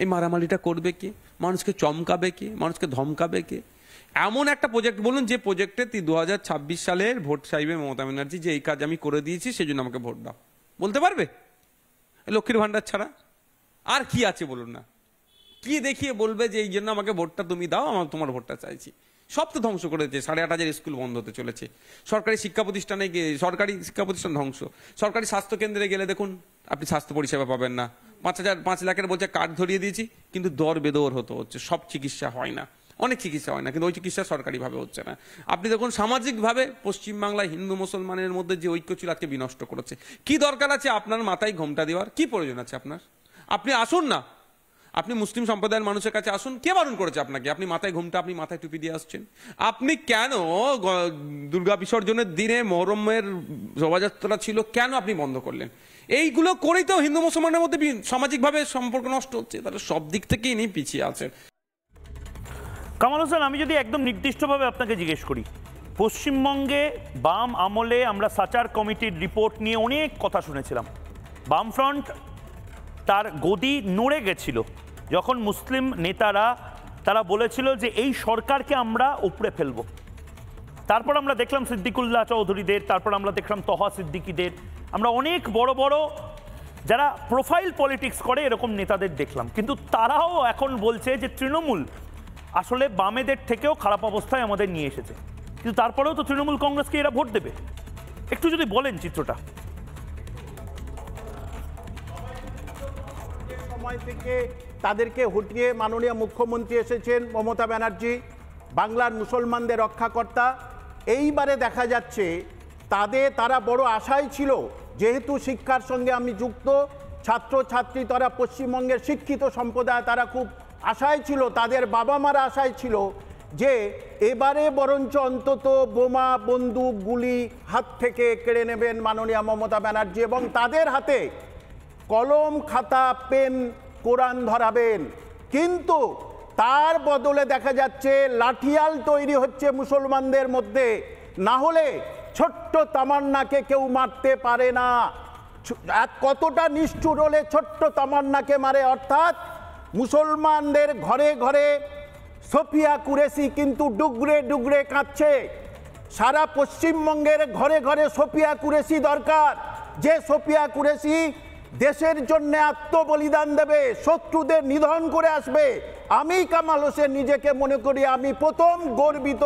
এই মারামারিটা করবে কে? মানুষকে চমকাবে কে? মানুষকে ধমকাবে কে? এমন একটা প্রজেক্ট বলুন যে প্রজেক্টে 2026 সালের ভোট চাইবে মমতা ব্যানার্জি যে এই কাজ আমি করে দিয়েছি সেই জন্য আমাকে ভোট দাও, বলতে পারবে? লক্ষ্মীর ভান্ডার ছাড়া আর কি আছে বলুন না? কি দেখিয়ে বলবে যে এই জন্য আমাকে ভোটটা তুমি দাও, আমার তোমার ভোটটা চাইছি? সব তো ধ্বংস করেছে। 8,500 স্কুল বন্ধ হতে চলেছে। সরকারি শিক্ষা প্রতিষ্ঠানে গিয়ে সরকারি শিক্ষা প্রতিষ্ঠান ধ্বংস। সরকারি স্বাস্থ্য কেন্দ্রে গেলে দেখুন আপনি স্বাস্থ্য পরিষেবা পাবেন না। 5 লাখের বলছে কার্ড ধরিয়ে দিয়েছি, কিন্তু দর বেদর হতে হচ্ছে, সব চিকিৎসা হয় না, অনেক চিকিৎসা হয় না, কিন্তু ওই চিকিৎসা সরকারিভাবে হচ্ছে না। আপনি দেখুন সামাজিকভাবে পশ্চিমবাংলায় হিন্দু মুসলমানের মধ্যে যে ঐক্য ছিল আজকে বিনষ্ট করেছে। কি দরকার আছে আপনার মাথায় ঘোমটা দেওয়ার? কি প্রয়োজন আছে আপনার? আপনি আসুন না, আপনি মুসলিম সম্প্রদায়ের মানুষের কাছে আসুন। কে বারণ করেছে আপনাকে? আপনি মাথায় ঘোমটা, আপনি মাথায় টুপি দিয়ে আসছেন। আপনি কেন দুর্গা বিসর্জনের দিনে মহরমের শোভাযাত্রা ছিল, কেন আপনি বন্ধ করলেন? এইগুলো করেই তো হিন্দু মুসলমানের মধ্যে সামাজিকভাবে সম্পর্ক নষ্ট হচ্ছে। তাহলে সব দিক থেকেই ইনি পিছিয়ে আছেন। কামাল হোসেন, আমি যদি একদম নির্দিষ্টভাবে আপনাকে জিজ্ঞেস করি, পশ্চিমবঙ্গে বাম আমলে আমরা সাচার কমিটির রিপোর্ট নিয়ে অনেক কথা শুনেছিলাম। বামফ্রন্ট তার গদি নড়ে গেছিল যখন মুসলিম নেতারা তারা বলেছিল যে এই সরকারকে আমরা উপড়ে ফেলব। তারপর আমরা দেখলাম সিদ্দিকুল্লাহ চৌধুরীদের, তারপর আমরা দেখলাম তহা সিদ্দিকীদের, আমরা অনেক বড় বড় যারা প্রোফাইল পলিটিক্স করে এরকম নেতাদের দেখলাম, কিন্তু তারাও এখন বলছে যে তৃণমূল আসলে বামেদের থেকেও খারাপ অবস্থায় আমাদের নিয়ে এসেছে। কিন্তু তারপরেও তো তৃণমূল কংগ্রেসকে এরা ভোট দেবে। একটু যদি বলেন চিত্রটা। সময় থেকে তাদেরকে হটিয়ে মাননীয় মুখ্যমন্ত্রী এসেছেন মমতা ব্যানার্জি, বাংলার মুসলমানদের রক্ষাকর্তা। এইবারে দেখা যাচ্ছে তারা বড় আশায় ছিল, যেহেতু শিক্ষার সঙ্গে আমি যুক্ত, ছাত্রছাত্রী তারা পশ্চিমবঙ্গের শিক্ষিত সম্প্রদায়, তারা খুব আশায় ছিল, তাদের বাবা মারা আশায় ছিল যে এবারে বরঞ্চ অন্তত বোমা বন্দুক গুলি হাত থেকে কেড়ে নেবেন মাননীয় মমতা ব্যানার্জি এবং তাদের হাতে কলম খাতা পেন কোরআন ধরাবেন। কিন্তু তার বদলে দেখা যাচ্ছে লাঠিয়াল তৈরি হচ্ছে মুসলমানদের মধ্যে। না হলে ছোট্ট তামান্নাকে কেউ মারতে পারে না। কতটা নিষ্ঠুর হলে ছোট্ট তামান্নাকে মারে, অর্থাৎ মুসলমানদের ঘরে ঘরে সোফিয়া কুরেশি কিন্তু ডুগরে ডুগরে কাঁদছে। সারা পশ্চিমবঙ্গের ঘরে ঘরে সোফিয়া কুরেশি দরকার, যে সোফিয়া কুরেশি দেশের জন্য আত্মবলিদান দেবে, শত্রুদের নিধন করে আসবে। আমি কামাল হোসেন নিজেকে মনে করি আমি প্রথম গর্বিত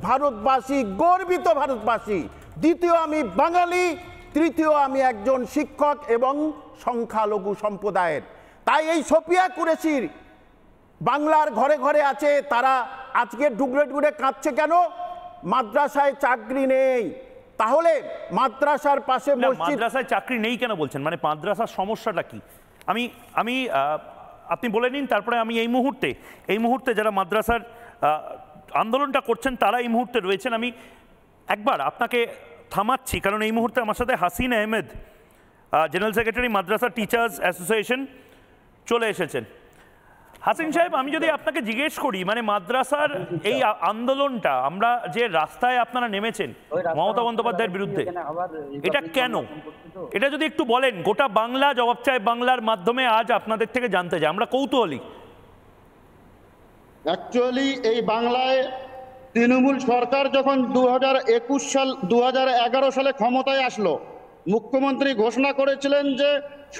ভারতবাসী, গর্বিত ভারতবাসী। দ্বিতীয় আমি বাঙালি, তৃতীয় আমি একজন শিক্ষক এবং সংখ্যালঘু সম্প্রদায়ের। তাই এই সোফিয়া কুরেশির বাংলার ঘরে ঘরে আছে, তারা আজকে ডুগরে ডুগরে কাঁদছে কেন? মাদ্রাসায় চাকরি নেই। তাহলে মাদ্রাসার পাশে মাদ্রাসায় চাকরি নেই কেন বলছেন? মানে মাদ্রাসার সমস্যাটা কি? আমি আপনি বলে নিন, তারপরে আমি এই মুহূর্তে যারা মাদ্রাসার আন্দোলনটা করছেন তারা এই মুহূর্তে রয়েছেন। আমি একবার আপনাকে থামাচ্ছি, কারণ এই মুহূর্তে আমার সাথে হাসিন আহমেদ, জেনারেল সেক্রেটারি মাদ্রাসা টিচার্স অ্যাসোসিয়েশন, চলে এসেছেন। হাসিন সাহেব, আমি যদি আপনাকে জিজ্ঞেস করি, মানে মাদ্রাসার এই আন্দোলনটা, আমরা যে রাস্তায় আপনারা নেমেছেন মমতা বন্দ্যোপাধ্যায়ের বিরুদ্ধে, এটা কেন? এটা যদি একটু বলেন। গোটা বাংলা জবাব চায় বাংলার মাধ্যমে আজ আপনাদের থেকে জানতে চাই, আমরা কৌতূহলী। অ্যাকচুয়ালি এই বাংলায় তৃণমূল সরকার যখন 2011 সালে ক্ষমতায় আসলো, মুখ্যমন্ত্রী ঘোষণা করেছিলেন যে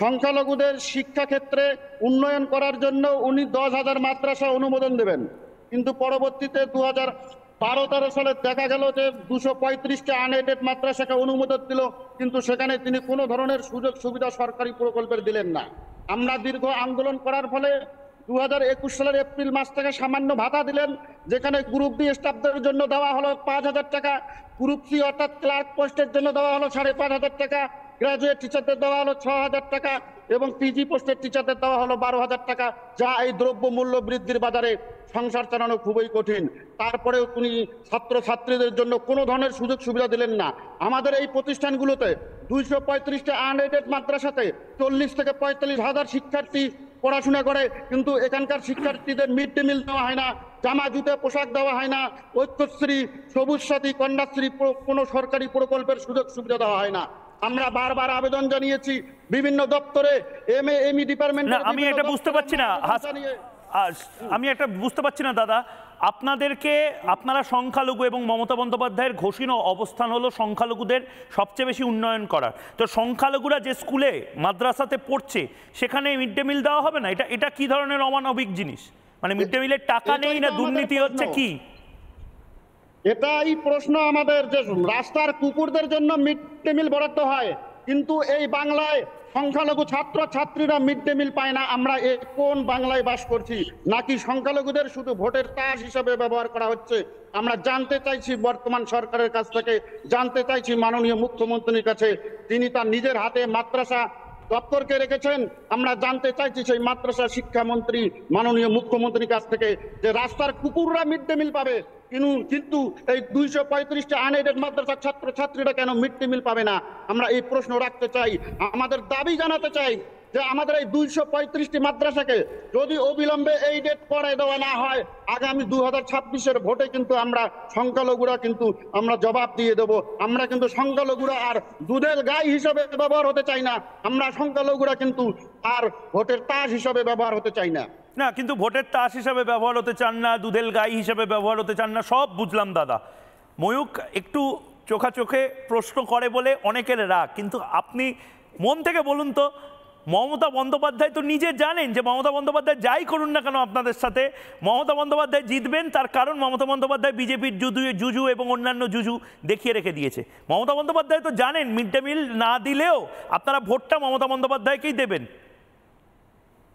সংখ্যালঘুদের শিক্ষাক্ষেত্রে উন্নয়ন করার জন্য উনি 10,000 মাদ্রাসা অনুমোদন দেবেন। কিন্তু পরবর্তীতে 12-13 সালে দেখা গেল যে 235টা আনএডেড মাদ্রাসাকে অনুমোদন দিল, কিন্তু সেখানে তিনি কোনো ধরনের সুযোগ সুবিধা সরকারি প্রকল্পের দিলেন না। আমরা দীর্ঘ আন্দোলন করার ফলে 2021 সালের এপ্রিল মাস থেকে সামান্য ভাতা দিলেন, যেখানে গ্রুপ বি স্টাফদের জন্য দেওয়া হলো 5,000 টাকা, গ্রুপ সি অর্থাৎ ক্লার্ক পোস্টের জন্য দেওয়া হলো 5,500 টাকা, গ্রাজুয়েট টিচারদের দেওয়া হলো 6,000 টাকা এবং পিজি পোস্টের টিচারদের দেওয়া হলো 12,000 টাকা, যা এই দ্রব্য মূল্য বৃদ্ধির বাজারে সংসার চালানো খুবই কঠিন। তারপরেও তিনি ছাত্রছাত্রীদের জন্য কোনো ধরনের সুযোগ সুবিধা দিলেন না। আমাদের এই প্রতিষ্ঠানগুলোতে 235টা আনএডেড মাদ্রাসাতে 40 থেকে 45 হাজার শিক্ষার্থী পড়াশোনা করে, কিন্তু এখানকার শিক্ষার্থীদের মিড ডে মিল দেওয়া হয় না, জামা জুতো পোশাক দেওয়া হয় না, ঐক্যশ্রী, সবুজ সাথী, কন্যাশ্রী কোনো সরকারি প্রকল্পের সুযোগ সুবিধা দেওয়া হয় না। আমরা বারবার আবেদন জানিয়েছি বিভিন্ন দপ্তরে, এমএ ডিপার্টমেন্ট। আমি এটা বুঝতে পারছি না, আমি একটা বুঝতে পারছি না দাদা, আপনারা সংখ্যালঘু এবং মমতা বন্দ্যোপাধ্যায়ের ঘোষিত অবস্থান হলো সংখ্যালঘুদের সবচেয়ে বেশি উন্নয়ন করার। তো সংখ্যালঘুরা যে স্কুলে মাদ্রাসাতে পড়ছে সেখানে মিড ডে মিল দেওয়া হবে না? এটা কি ধরনের অমানবিক জিনিস? মানে মিড ডে মিলের টাকা নেই না দুর্নীতি হচ্ছে কি? এটাই প্রশ্ন আমাদের, যে রাস্তার কুকুরদের জন্য মিড ডে মিল বরাদ্দ হয়, কিন্তু এই বাংলায় সংখ্যালঘু ছাত্র ছাত্রীরা মিড ডে মিল পায় না। আমরা কোন বাংলায় বাস করছি? নাকি সংখ্যালঘুদের শুধু ভোটের তাস হিসাবে ব্যবহার করা হচ্ছে? আমরা জানতে চাইছি বর্তমান সরকারের কাছ থেকে, জানতে চাইছি মাননীয় মুখ্যমন্ত্রীর কাছে। তিনি তার নিজের হাতে মাদ্রাসা দপ্তরকে রেখেছেন। আমরা জানতে চাইছি সেই মাদ্রাসা শিক্ষামন্ত্রী মাননীয় মুখ্যমন্ত্রীর কাছ থেকে, যে রাস্তার কুকুররা মিড ডে মিল পাবে, কিন্তু এই 235টা আনএডেড মাদ্রাসার ছাত্র ছাত্রীরা কেন মিড ডে মিল পাবে না? আমরা এই প্রশ্ন রাখতে চাই, আমাদের দাবি জানাতে চাই যে আমাদের এই 235টি মাদ্রাসাকে যদি অবিলম্বে এই ডেট করে দেওয়া না হয়, আগামী 2026-এর ভোটে কিন্তু আমরা সংখ্যালঘুরা কিন্তু আমরা জবাব দিয়ে দেব। আমরা কিন্তু সংখ্যালঘুরা আর দুধের গাই হিসাবে ব্যবহার হতে চাই না, আমরা সংখ্যালঘুরা কিন্তু আর ভোটের তাস হিসাবে ব্যবহার হতে চাই না। না, কিন্তু ভোটের তাস হিসাবে ব্যবহার হতে চান না, দুধের গাই হিসাবে ব্যবহার হতে চান না, সব বুঝলাম দাদা। ময়ূক একটু চোখে প্রশ্ন করে বলে অনেকের রাগ, কিন্তু আপনি মন থেকে বলুন তো, মমতা বন্দ্যোপাধ্যায় তো নিজে জানেন যে মমতা বন্দ্যোপাধ্যায় যাই করুন না কেন আপনাদের সাথে, মমতা বন্দ্যোপাধ্যায় জিতবেন, তার কারণ মমতা বন্দ্যোপাধ্যায় বিজেপির জুজু এবং অন্যান্য জুজু দেখিয়ে রেখে দিয়েছে। মমতা বন্দ্যোপাধ্যায় তো জানেন মিড ডে মিল না দিলেও আপনারা ভোটটা মমতা বন্দ্যোপাধ্যায়কেই দেবেন।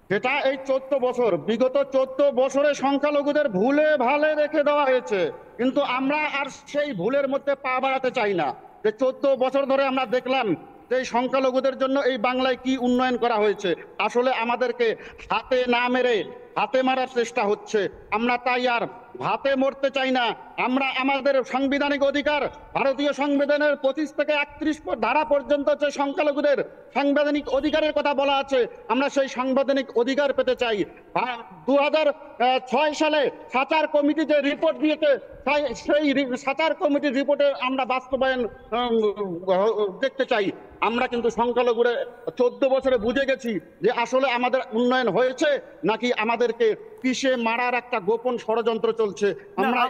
সেটা এই 14 বছর, বিগত 14 বছরে সংখ্যালঘুদের ভুলে ভালে রেখে দেওয়া হয়েছে, কিন্তু আমরা আর সেই ভুলের মধ্যে পা বাড়াতে চাই না। যে 14 বছর ধরে আমরা দেখলাম যে সংখ্যালঘুদের জন্য এই বাংলায় কি উন্নয়ন করা হয়েছে। আসলে আমাদেরকে হাতে না মেরে হাতে মারার চেষ্টা হচ্ছে। আমরা তাই আর ভাতে মরতে চাই না। আমরা আমাদের সাংবিধানিক অধিকার, ভারতীয় সংবিধানের 25 থেকে 31 ধারা পর্যন্ত যে সংখ্যালঘুদের সাংবিধানিক অধিকারের কথা বলা আছে, আমরা সেই সাংবিধানিক অধিকার পেতে চাই। 2006 সালে সাচার কমিটি যে রিপোর্ট দিয়েছে, সেই সাচার কমিটির রিপোর্টে আমরা বাস্তবায়ন দেখতে চাই। আমরা কিন্তু সংখ্যালঘুরা 14 বছরে বুঝে গেছি যে আসলে আমাদের উন্নয়ন হয়েছে নাকি আমাদেরকে পিষে মারার একটা গোপন ষড়যন্ত্র চলছে। আমরা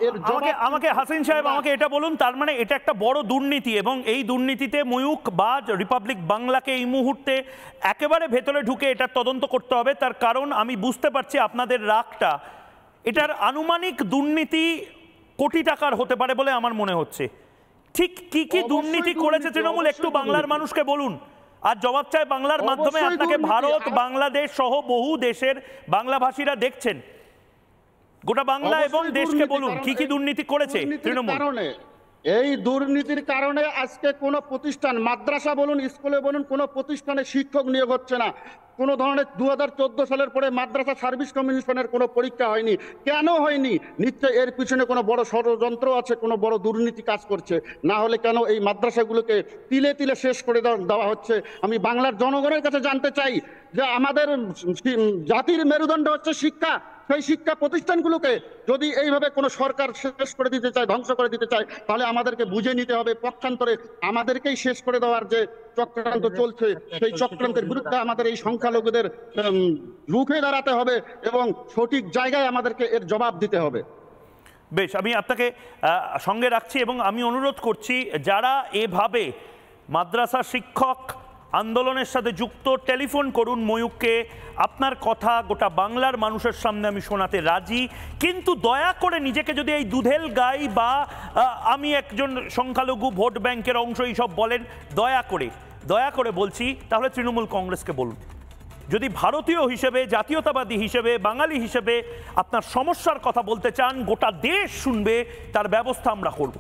আমাকে হাসিন সাহেব আমাকে এটা বলুন, তার মানে এটা একটা বড় দুর্নীতি, এবং এই দুর্নীতিতে ময়ূক বা রিপাবলিক বাংলাকে এই মুহূর্তে একেবারে ভেতরে ঢুকে এটা তদন্ত করতে হবে। তার কারণ আমি বুঝতে পারছি আপনাদের রাগটা, এটার আনুমানিক দুর্নীতি কোটি টাকার হতে পারে বলে আমার মনে হচ্ছে। ঠিক কি কি দুর্নীতি করেছে তৃণমূল একটু বাংলার মানুষকে বলুন, আর জবাব চাই বাংলার মাধ্যমে। আপনাকে ভারত, বাংলাদেশ সহ বহু দেশের বাংলাভাষীরা দেখছেন, গোটা বাংলা এবং দেশকে বলুন কি কি দুর্নীতি করেছে তৃণমূল। এই দুর্নীতির কারণে আজকে কোনো প্রতিষ্ঠান, মাদ্রাসা বলুন, স্কুলে বলুন, কোনো প্রতিষ্ঠানে শিক্ষক নিয়োগ হচ্ছে না। কোনো ধরনের 2014 সালের পরে মাদ্রাসা সার্ভিস কমিশনের কোনো পরীক্ষা হয়নি। কেন হয়নি? নিশ্চয় এর পিছনে কোনো বড় ষড়যন্ত্র আছে, কোনো বড় দুর্নীতি কাজ করছে। না হলে কেন এই মাদ্রাসাগুলোকে তিলে তিলে শেষ করে দেওয়া হচ্ছে? আমি বাংলার জনগণের কাছে জানতে চাই যে আমাদের জাতির মেরুদণ্ড হচ্ছে শিক্ষা। সেই শিক্ষা প্রতিষ্ঠানগুলোকে যদি এইভাবে কোনো সরকার শেষ করে দিতে চায়, ধ্বংস করে দিতে চায়, তাহলে আমাদেরকে বুঝে নিতে হবে পক্ষান্তরে আমাদেরকেই শেষ করে দেওয়ার যে চক্রান্ত চলছে, সেই চক্রান্তের বিরুদ্ধে আমাদের এই সংখ্যালঘুদের রুখে দাঁড়াতে হবে এবং সঠিক জায়গায় আমাদেরকে এর জবাব দিতে হবে। বেশ, আমি আপনাকে সঙ্গে রাখছি এবং আমি অনুরোধ করছি যারা এভাবে মাদ্রাসা শিক্ষক আন্দোলনের সাথে যুক্ত, টেলিফোন করুন ময়ূককে। আপনার কথা গোটা বাংলার মানুষের সামনে আমি শোনাতে রাজি, কিন্তু দয়া করে নিজেকে যদি এই দুধেল গাই বা আমি একজন সংখ্যালঘু ভোট ব্যাংকের অংশ এইসব বলেন, দয়া করে বলছি, তাহলে তৃণমূল কংগ্রেসকে বলুন। যদি ভারতীয় হিসেবে, জাতীয়তাবাদী হিসেবে, বাঙালি হিসেবে আপনার সমস্যার কথা বলতে চান, গোটা দেশ শুনবে, তার ব্যবস্থা আমরা করব।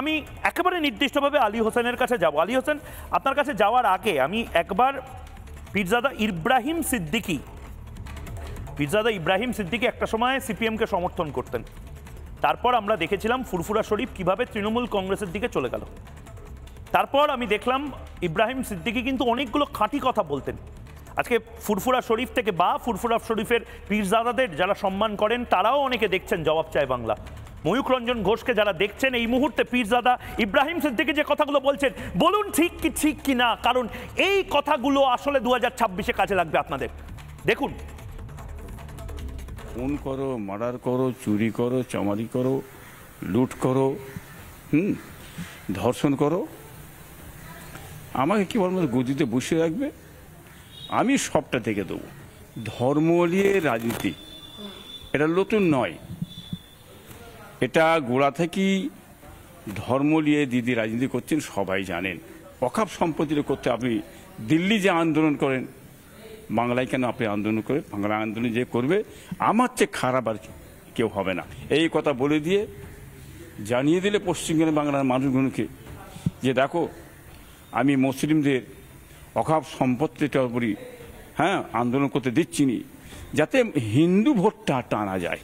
আমি একেবারে নির্দিষ্টভাবে আলী হোসেনের কাছে যাব। আলী হোসেন, আপনার কাছে যাওয়ার আগে আমি একবার পীরজাদা ইব্রাহিম সিদ্দিকী একটা সময় সিপিএমকে সমর্থন করতেন। তারপর আমরা দেখেছিলাম ফুরফুরা শরীফ কিভাবে তৃণমূল কংগ্রেসের দিকে চলে গেল। তারপর আমি দেখলাম ইব্রাহিম সিদ্দিকী কিন্তু অনেকগুলো খাঁটি কথা বলতেন। আজকে ফুরফুরা শরীফ থেকে বা ফুরফুরা শরীফের পীরজাদাদের যারা সম্মান করেন তারাও অনেকে দেখছেন জবাব চায় বাংলা। ময়ূক রঞ্জন ঘোষকে যারা দেখছেন এই মুহূর্তে পীরজাদা ইব্রাহিম সিদ্দিকী যে কথাগুলো বলছেন, বলুন ঠিক কি না, কারণ এই কথাগুলো আসলে 2026-এ কাজে লাগবে আপনাদের। দেখুন, খুন করো, মার্ডার করো, চুরি করো, চামারি করো, লুট করো, ধর্ষণ করো, আমাকে কি বলবো গদিতে বসিয়ে রাখবে, আমি সবটা থেকে দেবো। ধর্ম নিয়ে রাজনীতি এটা নতুন নয়, এটা গোড়া থেকেই ধর্ম নিয়ে দিদি রাজনীতি করছেন সবাই জানেন। অকাপ সম্পত্তির করতে আপনি দিল্লি যে আন্দোলন করেন, বাংলায় কেন আপনি আন্দোলন করে, বাংলা আন্দোলন যে করবে আমার চেয়ে খারাপ আর কেউ হবে না, এই কথা বলে দিয়ে জানিয়ে দিলে পশ্চিমবঙ্গের বাংলার মানুষগুলোকে যে দেখো আমি মুসলিমদের অকাপ সম্পত্তিটার উপরই আন্দোলন করতে দিচ্ছি নি, যাতে হিন্দু ভোটটা টানা যায়।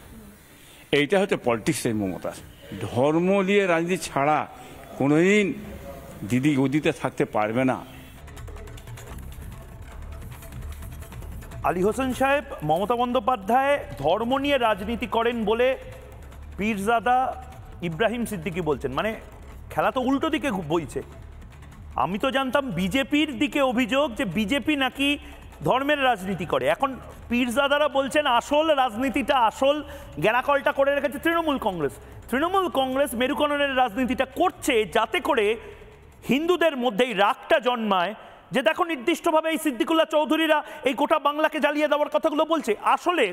এইটা হচ্ছে পলিটিক্সের মমতা। ধর্ম নিয়ে রাজনীতি ছাড়া কোনোদিন দিদি গদিতে থাকতে পারবে না। আলী হোসেন সাহেব, মমতা বন্দ্যোপাধ্যায় ধর্ম নিয়ে রাজনীতি করেন বলে পীরজাদা ইব্রাহিম সিদ্দিকী বলছেন, মানে খেলা তো উল্টো দিকে বইছে। আমি তো জানতাম বিজেপির দিকে অভিযোগ যে বিজেপি নাকি ধর্মের রাজনীতি করে, এখন পীরজাদারা বলছেন আসল রাজনীতিটা, আসল গ্যারাকলটা করে রেখেছে তৃণমূল কংগ্রেস মেরুকরণের রাজনীতিটা করছে যাতে করে হিন্দুদের মধ্যেই রাগটা জন্মায় যে দেখো নির্দিষ্টভাবে এই সিদ্দিকুল্লাহ চৌধুরীরা এই গোটা বাংলাকে জ্বালিয়ে দেওয়ার কথাগুলো বলছে। আসলে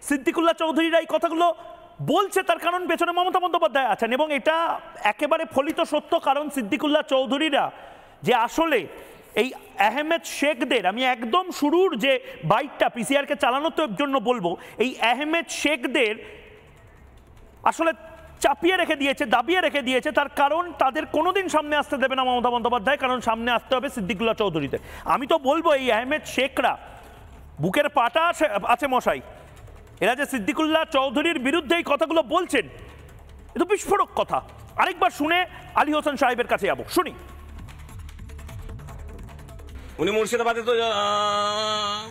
সিদ্দিকুল্লাহ চৌধুরীরা এই কথাগুলো বলছে তার কারণ পেছনে মমতা বন্দ্যোপাধ্যায় আছেন, এবং এটা একেবারে ফলিত সত্য। কারণ সিদ্দিকুল্লাহ চৌধুরীরা যে আসলে এই আহমেদ শেখদের, আমি একদম শুরুর যে বাইকটা পিসিআরকে চালানোর জন্য বলবো, এই আহমেদ শেখদের আসলে চাপিয়ে রেখে দিয়েছে, দাবিয়ে রেখে দিয়েছে। তার কারণ তাদের কোনোদিন সামনে আসতে দেবে না মমতা বন্দ্যোপাধ্যায়, কারণ সামনে আসতে হবে সিদ্দিকুল্লাহ চৌধুরীদের। আমি তো বলবো এই আহমেদ শেখরা বুকের পাটা আছে মশাই, এরা যে সিদ্দিকুল্লাহ চৌধুরীর বিরুদ্ধে এই কথাগুলো বলছেন, এ তো বিস্ফোরক কথা। আরেকবার শুনে আলী হোসেন সাহেবের কাছে যাবো, শুনি। উনি মুর্শিদাবাদে তো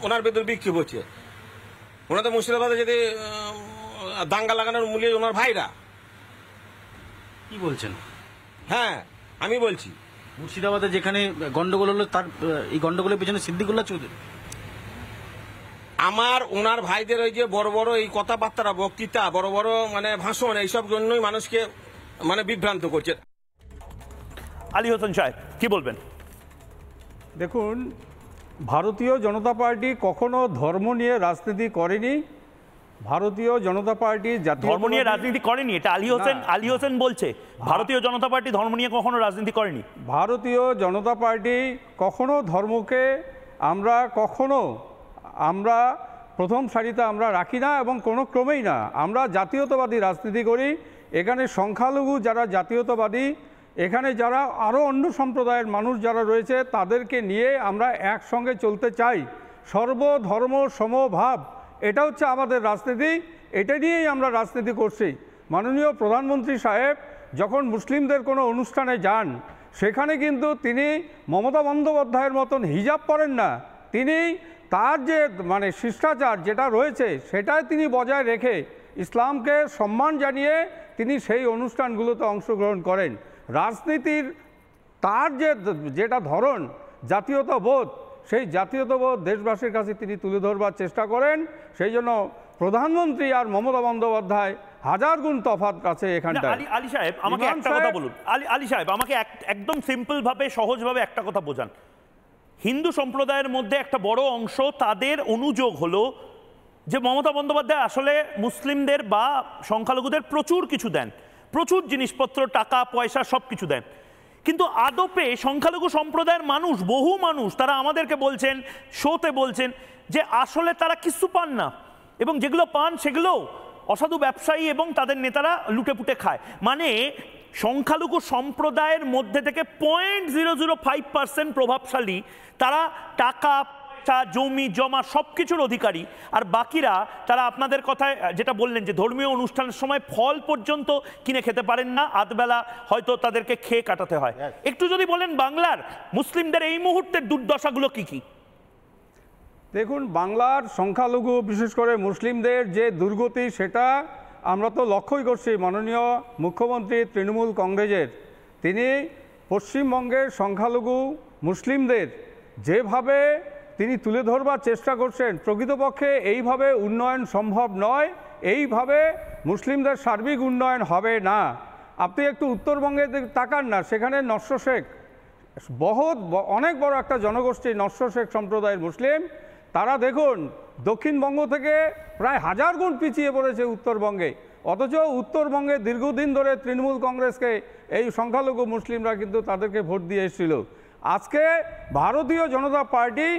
ওনার বিরুদ্ধে বিক্ষোভ হচ্ছে, ওনার তো মুর্শিদাবাদে যদি দাঙ্গা লাগানোর মূল্য ওনার ভাইরা। কি বলছেন? হ্যাঁ আমি বলছি, মুর্শিদাবাদে যেখানে গন্ডগোল হলো তার এই গন্ডগোলের পেছনে সিদ্দিকুল্লাহ চৌধুরী। আমার ওনার ভাইদের ওই যে বড় বড় এই কথাবার্তা, বক্তৃতা, বড় বড় মানে ভাষণ, এইসব জন্যই মানুষকে মানে বিভ্রান্ত করছে। আলী হোসেন সাহেব কি বলবেন? দেখুন, ভারতীয় জনতা পার্টি কখনো ধর্ম নিয়ে রাজনীতি করেনি। ভারতীয় জনতা পার্টি ধর্ম নিয়ে রাজনীতি করেনি, এটা আলী হোসেন বলছে। ভারতীয় জনতা পার্টি ধর্ম নিয়ে কখনো রাজনীতি করেনি। ভারতীয় জনতা পার্টি কখনো ধর্মকে আমরা প্রথম সারিতে আমরা রাখি না, এবং কোনো ক্রমেই না। আমরা জাতীয়তাবাদী রাজনীতি করি। এখানে সংখ্যালঘু যারা জাতীয়তাবাদী, এখানে যারা আরও অন্য সম্প্রদায়ের মানুষ যারা রয়েছে তাদেরকে নিয়ে আমরা একসঙ্গে চলতে চাই। সর্বধর্ম সমভাব, এটা হচ্ছে আমাদের রাজনীতি, এটা নিয়েই আমরা রাজনীতি করছি। মাননীয় প্রধানমন্ত্রী সাহেব যখন মুসলিমদের কোনো অনুষ্ঠানে যান, সেখানে কিন্তু তিনি মমতা বন্দ্যোপাধ্যায়ের মতন হিজাব পরেন না। তিনি তার যে মানে শিষ্টাচার যেটা রয়েছে সেটাই তিনি বজায় রেখে ইসলামকে সম্মান জানিয়ে তিনি সেই অনুষ্ঠানগুলোতে অংশগ্রহণ করেন। রাজনীতির তার যেটা ধরন, জাতীয়তাবোধ, সেই জাতীয়তাবোধ দেশবাসীর কাছে তিনি তুলে ধরবার চেষ্টা করেন। সেই জন্য প্রধানমন্ত্রী আর মমতা বন্দ্যোপাধ্যায় হাজার গুণ তফাৎ আছে এখানটায়। আলী সাহেব আমাকে একটা কথা বলুন, আলী সাহেব আমাকে একদম সিম্পল ভাবে সহজভাবে একটা কথা বোঝান। হিন্দু সম্প্রদায়ের মধ্যে একটা বড় অংশ তাদের অনুযোগ হলো যে মমতা বন্দ্যোপাধ্যায় আসলে মুসলিমদের বা সংখ্যালঘুদের প্রচুর কিছু দেন, প্রচুর জিনিসপত্র, টাকা পয়সা সব কিছু দেন, কিন্তু আদপে সংখ্যালঘু সম্প্রদায়ের মানুষ, বহু মানুষ তারা আমাদেরকে বলছেন, শোতে বলছেন যে আসলে তারা কিছু পান না, এবং যেগুলো পান সেগুলো অসাধু ব্যবসায়ী এবং তাদের নেতারা লুটেপুটে খায়। মানে সংখ্যালঘু সম্প্রদায়ের মধ্যে থেকে 0.005% প্রভাবশালী, তারা টাকা, জমি জমা সব কিছুর অধিকারী, আর বাকিরা তারা আপনাদের কথায় যেটা বললেন যে ধর্মীয় অনুষ্ঠানের সময় ফল পর্যন্ত কিনে খেতে পারেন না, আধবেলা হয়তো তাদেরকে খেয়ে কাটাতে হয়। একটু যদি বলেন বাংলার মুসলিমদের এই মুহূর্তের দুর্দশাগুলো কি কি? দেখুন, বাংলার সংখ্যালঘু বিশেষ করে মুসলিমদের যে দুর্গতি সেটা আমরা তো লক্ষ্যই করছি। মাননীয় মুখ্যমন্ত্রী তৃণমূল কংগ্রেসের, তিনি পশ্চিমবঙ্গের সংখ্যালঘু মুসলিমদের যেভাবে তিনি তুলে ধরবার চেষ্টা করছেন, প্রকৃতপক্ষে এইভাবে উন্নয়ন সম্ভব নয়, এইভাবে মুসলিমদের সার্বিক উন্নয়ন হবে না। আপনি একটু উত্তরবঙ্গে তাকান না, সেখানে নস্য শেখ, অনেক বড় একটা জনগোষ্ঠী নস্য শেখ সম্প্রদায়ের মুসলিম, তারা দেখুন দক্ষিণবঙ্গ থেকে প্রায় 1000 গুণ পিছিয়ে পড়েছে উত্তরবঙ্গে, অথচ উত্তরবঙ্গে দীর্ঘদিন ধরে তৃণমূল কংগ্রেসকে এই সংখ্যালঘু মুসলিমরা কিন্তু তাদেরকে ভোট দিয়ে এসেছিল। আজকে ভারতীয় জনতা পার্টি,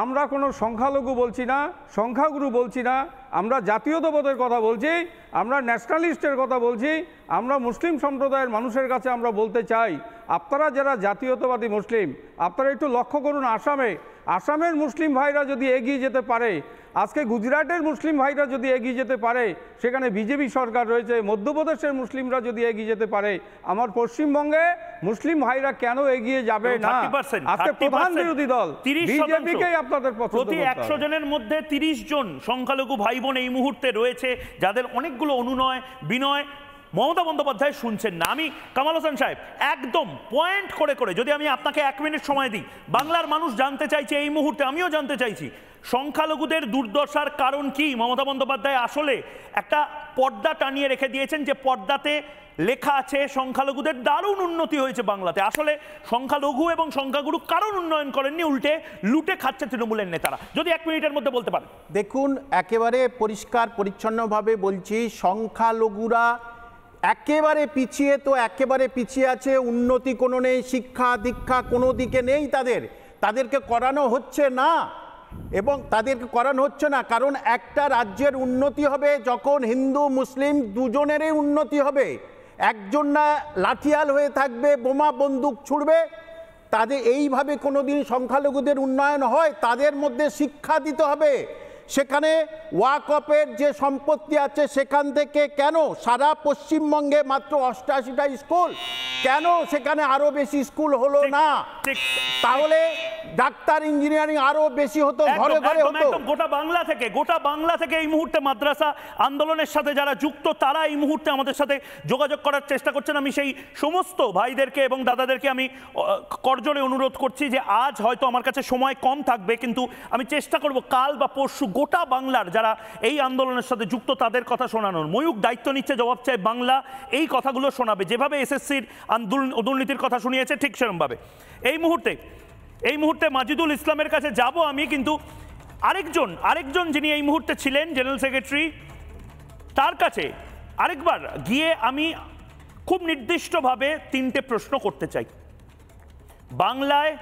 আমরা কোনো সংখ্যালঘু বলছি না, সংখ্যাগুরু বলছি না, আমরা জাতীয়তাবাদের কথা বলছি, আমরা ন্যাশনালিস্টের কথা বলছি, আমরা মুসলিম সম্প্রদায়ের মানুষের কাছে আমরা বলতে চাই, আপনারা যারা জাতীয়তাবাদী মুসলিম, আপনারা একটু লক্ষ্য করুন আসামের মুসলিম ভাইরা যদি এগিয়ে যেতে পারে, আজকে গুজরাটের মুসলিম ভাইরা যদি এগিয়ে যেতে পারে, সেখানে বিজেপি সরকার রয়েছে, মধ্যপ্রদেশের মুসলিমরা যদি এগিয়ে যেতে পারে, আমার পশ্চিমবঙ্গে মুসলিম ভাইরা কেন এগিয়ে যাবে না? আজকে প্রধান বিরোধী দল বিজেপিকেই আপনাদের প্রতি 100 জনের মধ্যে 30 জন সংখ্যালঘু ভাই বোন এই মুহূর্তে রয়েছে যাদের অনেকগুলো অনুনয় বিনয় মমতা বন্দ্যোপাধ্যায় শুনছেন না। আমি কামাল হোসেন সাহেব একদম পয়েন্ট করে করে যদি আমি আপনাকে 1 মিনিট সময় দিই, বাংলার মানুষ জানতে চাইছে এই মুহূর্তে, আমিও জানতে চাইছি সংখ্যালঘুদের দুর্দশার কারণ কি? মমতা বন্দ্যোপাধ্যায় আসলে একটা পর্দা টানিয়ে রেখে দিয়েছেন, যে পর্দাতে লেখা আছে সংখ্যালঘুদের দারুণ উন্নতি হয়েছে বাংলাতে। আসলে সংখ্যালঘু এবং সংখ্যাগুরু কারণ উন্নয়ন করেননি, উল্টে লুটে খাচ্ছে তৃণমূলের নেতারা। যদি 1 মিনিটের মধ্যে বলতে পারেন। দেখুন, একেবারে পরিষ্কার পরিচ্ছন্নভাবে বলছি, সংখ্যালঘুরা একেবারে পিছিয়ে তো একেবারে পিছিয়ে আছে, উন্নতি কোনো নেই, শিক্ষা দীক্ষা কোনো দিকে নেই, তাদেরকে করানো হচ্ছে না, এবং তাদেরকে করানো হচ্ছে না কারণ একটা রাজ্যের উন্নতি হবে যখন হিন্দু মুসলিম দুজনেরই উন্নতি হবে। একজন না লাঠিয়াল হয়ে থাকবে, বোমা বন্দুক ছুড়বে, তাদের এইভাবে কোনোদিন সংখ্যালঘুদের উন্নয়ন হয়? তাদের মধ্যে শিক্ষা দিতে হবে। সেখানে ওয়াকফের যে সম্পত্তি আছে সেখান থেকে কেন সারা পশ্চিমবঙ্গে মাত্র 88টা স্কুল, কেন সেখানে আরো বেশি স্কুল হলো না? তাহলে ডাক্তার ইঞ্জিনিয়ারিং আরো বেশি হতো, ঘরে ঘরে হতো। গোটা বাংলা থেকে এই মুহূর্তে মাদ্রাসা আন্দোলনের সাথে যারা যুক্ত তারা এই মুহূর্তে আমাদের সাথে যোগাযোগ করার চেষ্টা করছেন। আমি সেই সমস্ত ভাইদেরকে এবং দাদাদেরকে আমি করজোড়ে অনুরোধ করছি যে আজ হয়তো আমার কাছে সময় কম থাকবে, কিন্তু আমি চেষ্টা করব কাল বা পরশু গোটা বাংলার যারা এই আন্দোলনের সাথে যুক্ত তাদের কথা শোনানোর। ময়ূক দায়িত্ব নিচ্ছে, জবাব চাই বাংলা এই কথাগুলো শোনাবে, যেভাবে এসএসসির দুর্নীতির কথা শুনিয়েছে ঠিক সেরকমভাবে। এই মুহূর্তে মাজিদুল ইসলামের কাছে যাব আমি, কিন্তু আরেকজন যিনি এই মুহূর্তে ছিলেন জেনারেল সেক্রেটারি, তার কাছে আরেকবার গিয়ে আমি খুব নির্দিষ্টভাবে 3টে প্রশ্ন করতে চাই। বাংলায়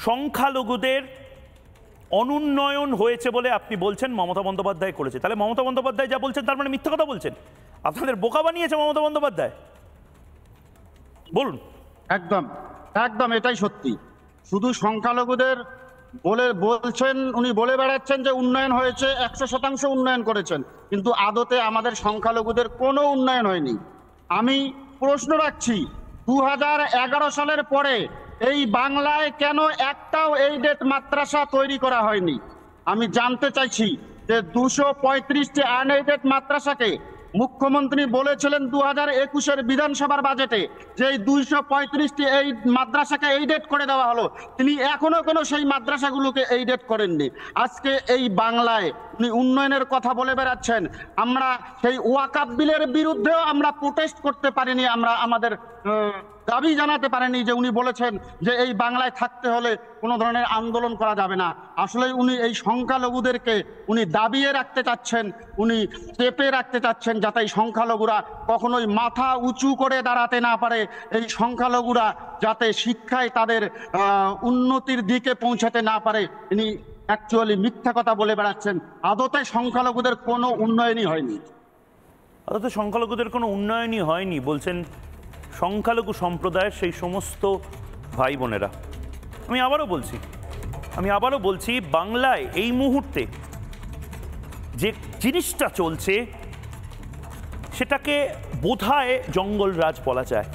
সংখ্যালঘুদের অনুন্নয়ন হয়েছে বলে আপনি বলছেন মমতা বন্দ্যোপাধ্যায় করেছে, তাহলে মমতা বন্দ্যোপাধ্যায় যা বলছেন তার মানে মিথ্যা কথা বলছেন? আপনাদের বোকা বানিয়েছে মমতা বন্দ্যোপাধ্যায়? বলুন। একদম একদম এটাই সত্যি। শুধু সংখ্যালঘুদের বলছেন, উনি বলে বেড়াচ্ছেন যে উন্নয়ন হয়েছে, 100% উন্নয়ন করেছেন, কিন্তু আদতে আমাদের সংখ্যালঘুদের কোনো উন্নয়ন হয়নি। আমি প্রশ্ন রাখছি, 2011 সালের পরে এই বাংলায় কেন একটাও এইডেড মাদ্রাসা তৈরি করা হয়নি? আমি জানতে চাইছি যে 235টি আনএইডেড মাদ্রাসাকে মুখ্যমন্ত্রী বলেছিলেন 2021-এর বিধানসভার বাজেটে যে এই 235টি এই মাদ্রাসাকে এইডেড করে দেওয়া হলো, তিনি এখনো কোনো সেই মাদ্রাসাগুলোকে এইডেড করেননি। আজকে এই বাংলায় উনি উন্নয়নের কথা বলে বেড়াচ্ছেন। আমরা সেই ওয়াকফ বিলের বিরুদ্ধেও আমরা প্রোটেস্ট করতে পারিনি, আমরা আমাদের দাবি জানাতে পারেনি যে উনি বলেছেন যে এই বাংলায় থাকতে হলে কোনো ধরনের আন্দোলন করা যাবে না। আসলে উনি এই সংখ্যালঘুদেরকে উনি দাবিয়ে রাখতে চাচ্ছেন, উনি চেপে রাখতে চাচ্ছেন, যাতে এই সংখ্যালঘুরা কখনোই মাথা উঁচু করে দাঁড়াতে না পারে, এই সংখ্যালঘুরা যাতে শিক্ষায় তাদের উন্নতির দিকে পৌঁছাতে না পারে। ইনি অ্যাকচুয়ালি মিথ্যা কথা বলে বেড়াচ্ছেন। আদতে সংখ্যালঘুদের কোনো উন্নয়নই হয়নি। আদতে সংখ্যালঘুদের কোনো উন্নয়নই হয়নি বলছেন সংখ্যালঘু সম্প্রদায়ের সেই সমস্ত ভাই বোনেরা। আমি আবারও বলছি বাংলায় এই মুহূর্তে যে জিনিসটা চলছে সেটাকে বোধহয় জঙ্গলরাজ বলা যায়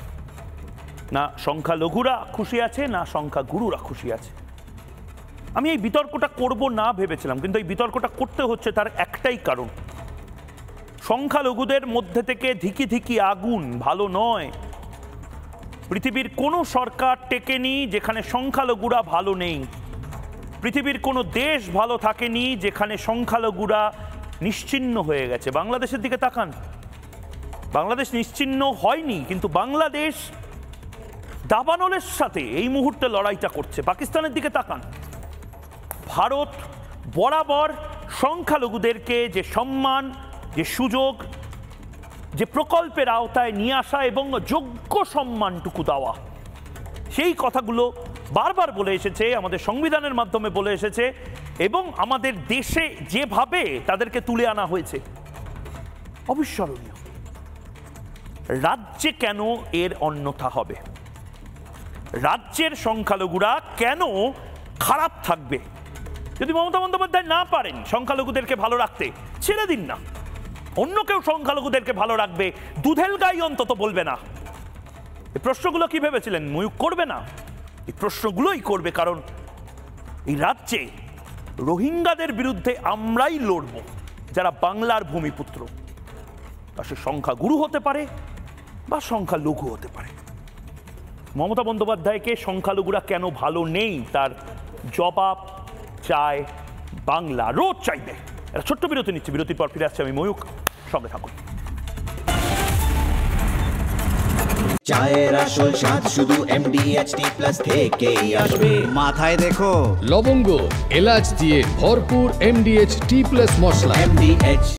না। সংখ্যালঘুরা খুশি আছে না সংখ্যাগুরুরা খুশি আছে। আমি এই বিতর্কটা করব না ভেবেছিলাম, কিন্তু এই বিতর্কটা করতে হচ্ছে তার একটাই কারণ, সংখ্যালঘুদের মধ্যে থেকে ধিকি ধিকি আগুন ভালো নয়। পৃথিবীর কোনো সরকার টেকেনি যেখানে সংখ্যালঘুরা ভালো নেই। পৃথিবীর কোনো দেশ ভালো থাকেনি যেখানে সংখ্যালঘুরা নিশ্চিহ্ন হয়ে গেছে। বাংলাদেশের দিকে তাকান, বাংলাদেশ নিশ্চিহ্ন হয়নি, কিন্তু বাংলাদেশ দাবানলের সাথে এই মুহূর্তে লড়াইটা করছে। পাকিস্তানের দিকে তাকান, ভারত বরাবর সংখ্যালঘুদেরকে যে সম্মান, যে সুযোগ, যে প্রকল্পের আওতায় নিয়ে আসা এবং যোগ্য সম্মানটুকু দেওয়া, সেই কথাগুলো বারবার বলে এসেছে, আমাদের সংবিধানের মাধ্যমে বলে এসেছে, এবং আমাদের দেশে যেভাবে তাদেরকে তুলে আনা হয়েছে অবিস্মরণীয়। রাজ্যে কেন এর অন্যথা হবে? রাজ্যের সংখ্যালঘুরা কেন খারাপ থাকবে? যদি মমতা বন্দ্যোপাধ্যায় না পারেন সংখ্যালঘুদেরকে ভালো রাখতে, ছেড়ে দিন না, অন্য কেউ সংখ্যালঘুদেরকে ভালো রাখবে, দুধেল গাই অন্তত বলবে না। এই প্রশ্নগুলো কি ভেবেছিলেন ময়ূক করবে না? এই প্রশ্নগুলোই করবে, কারণ এই রাজ্যে রোহিঙ্গাদের বিরুদ্ধে আমরাই লড়ব, যারা বাংলার ভূমিপুত্র। তা সে সংখ্যাগুরু হতে পারে বা সংখ্যালঘু হতে পারে। মমতা বন্দ্যোপাধ্যায়কে সংখ্যালঘুরা কেন ভালো নেই তার জবাব চায় বাংলা, রোজ চাইবে। একটা ছোট্ট বিরতি নিচ্ছে, বিরতির পর ফিরে আসছে আমি ময়ূক, সঙ্গে থাকুন। চায়ের আসল স্বাদ শুধু MDHT+ থেকেই আসবে। মাথায় দেখো লবঙ্গ এলাচ দিয়ে ভরপুর MDHT+ মশলা। MDH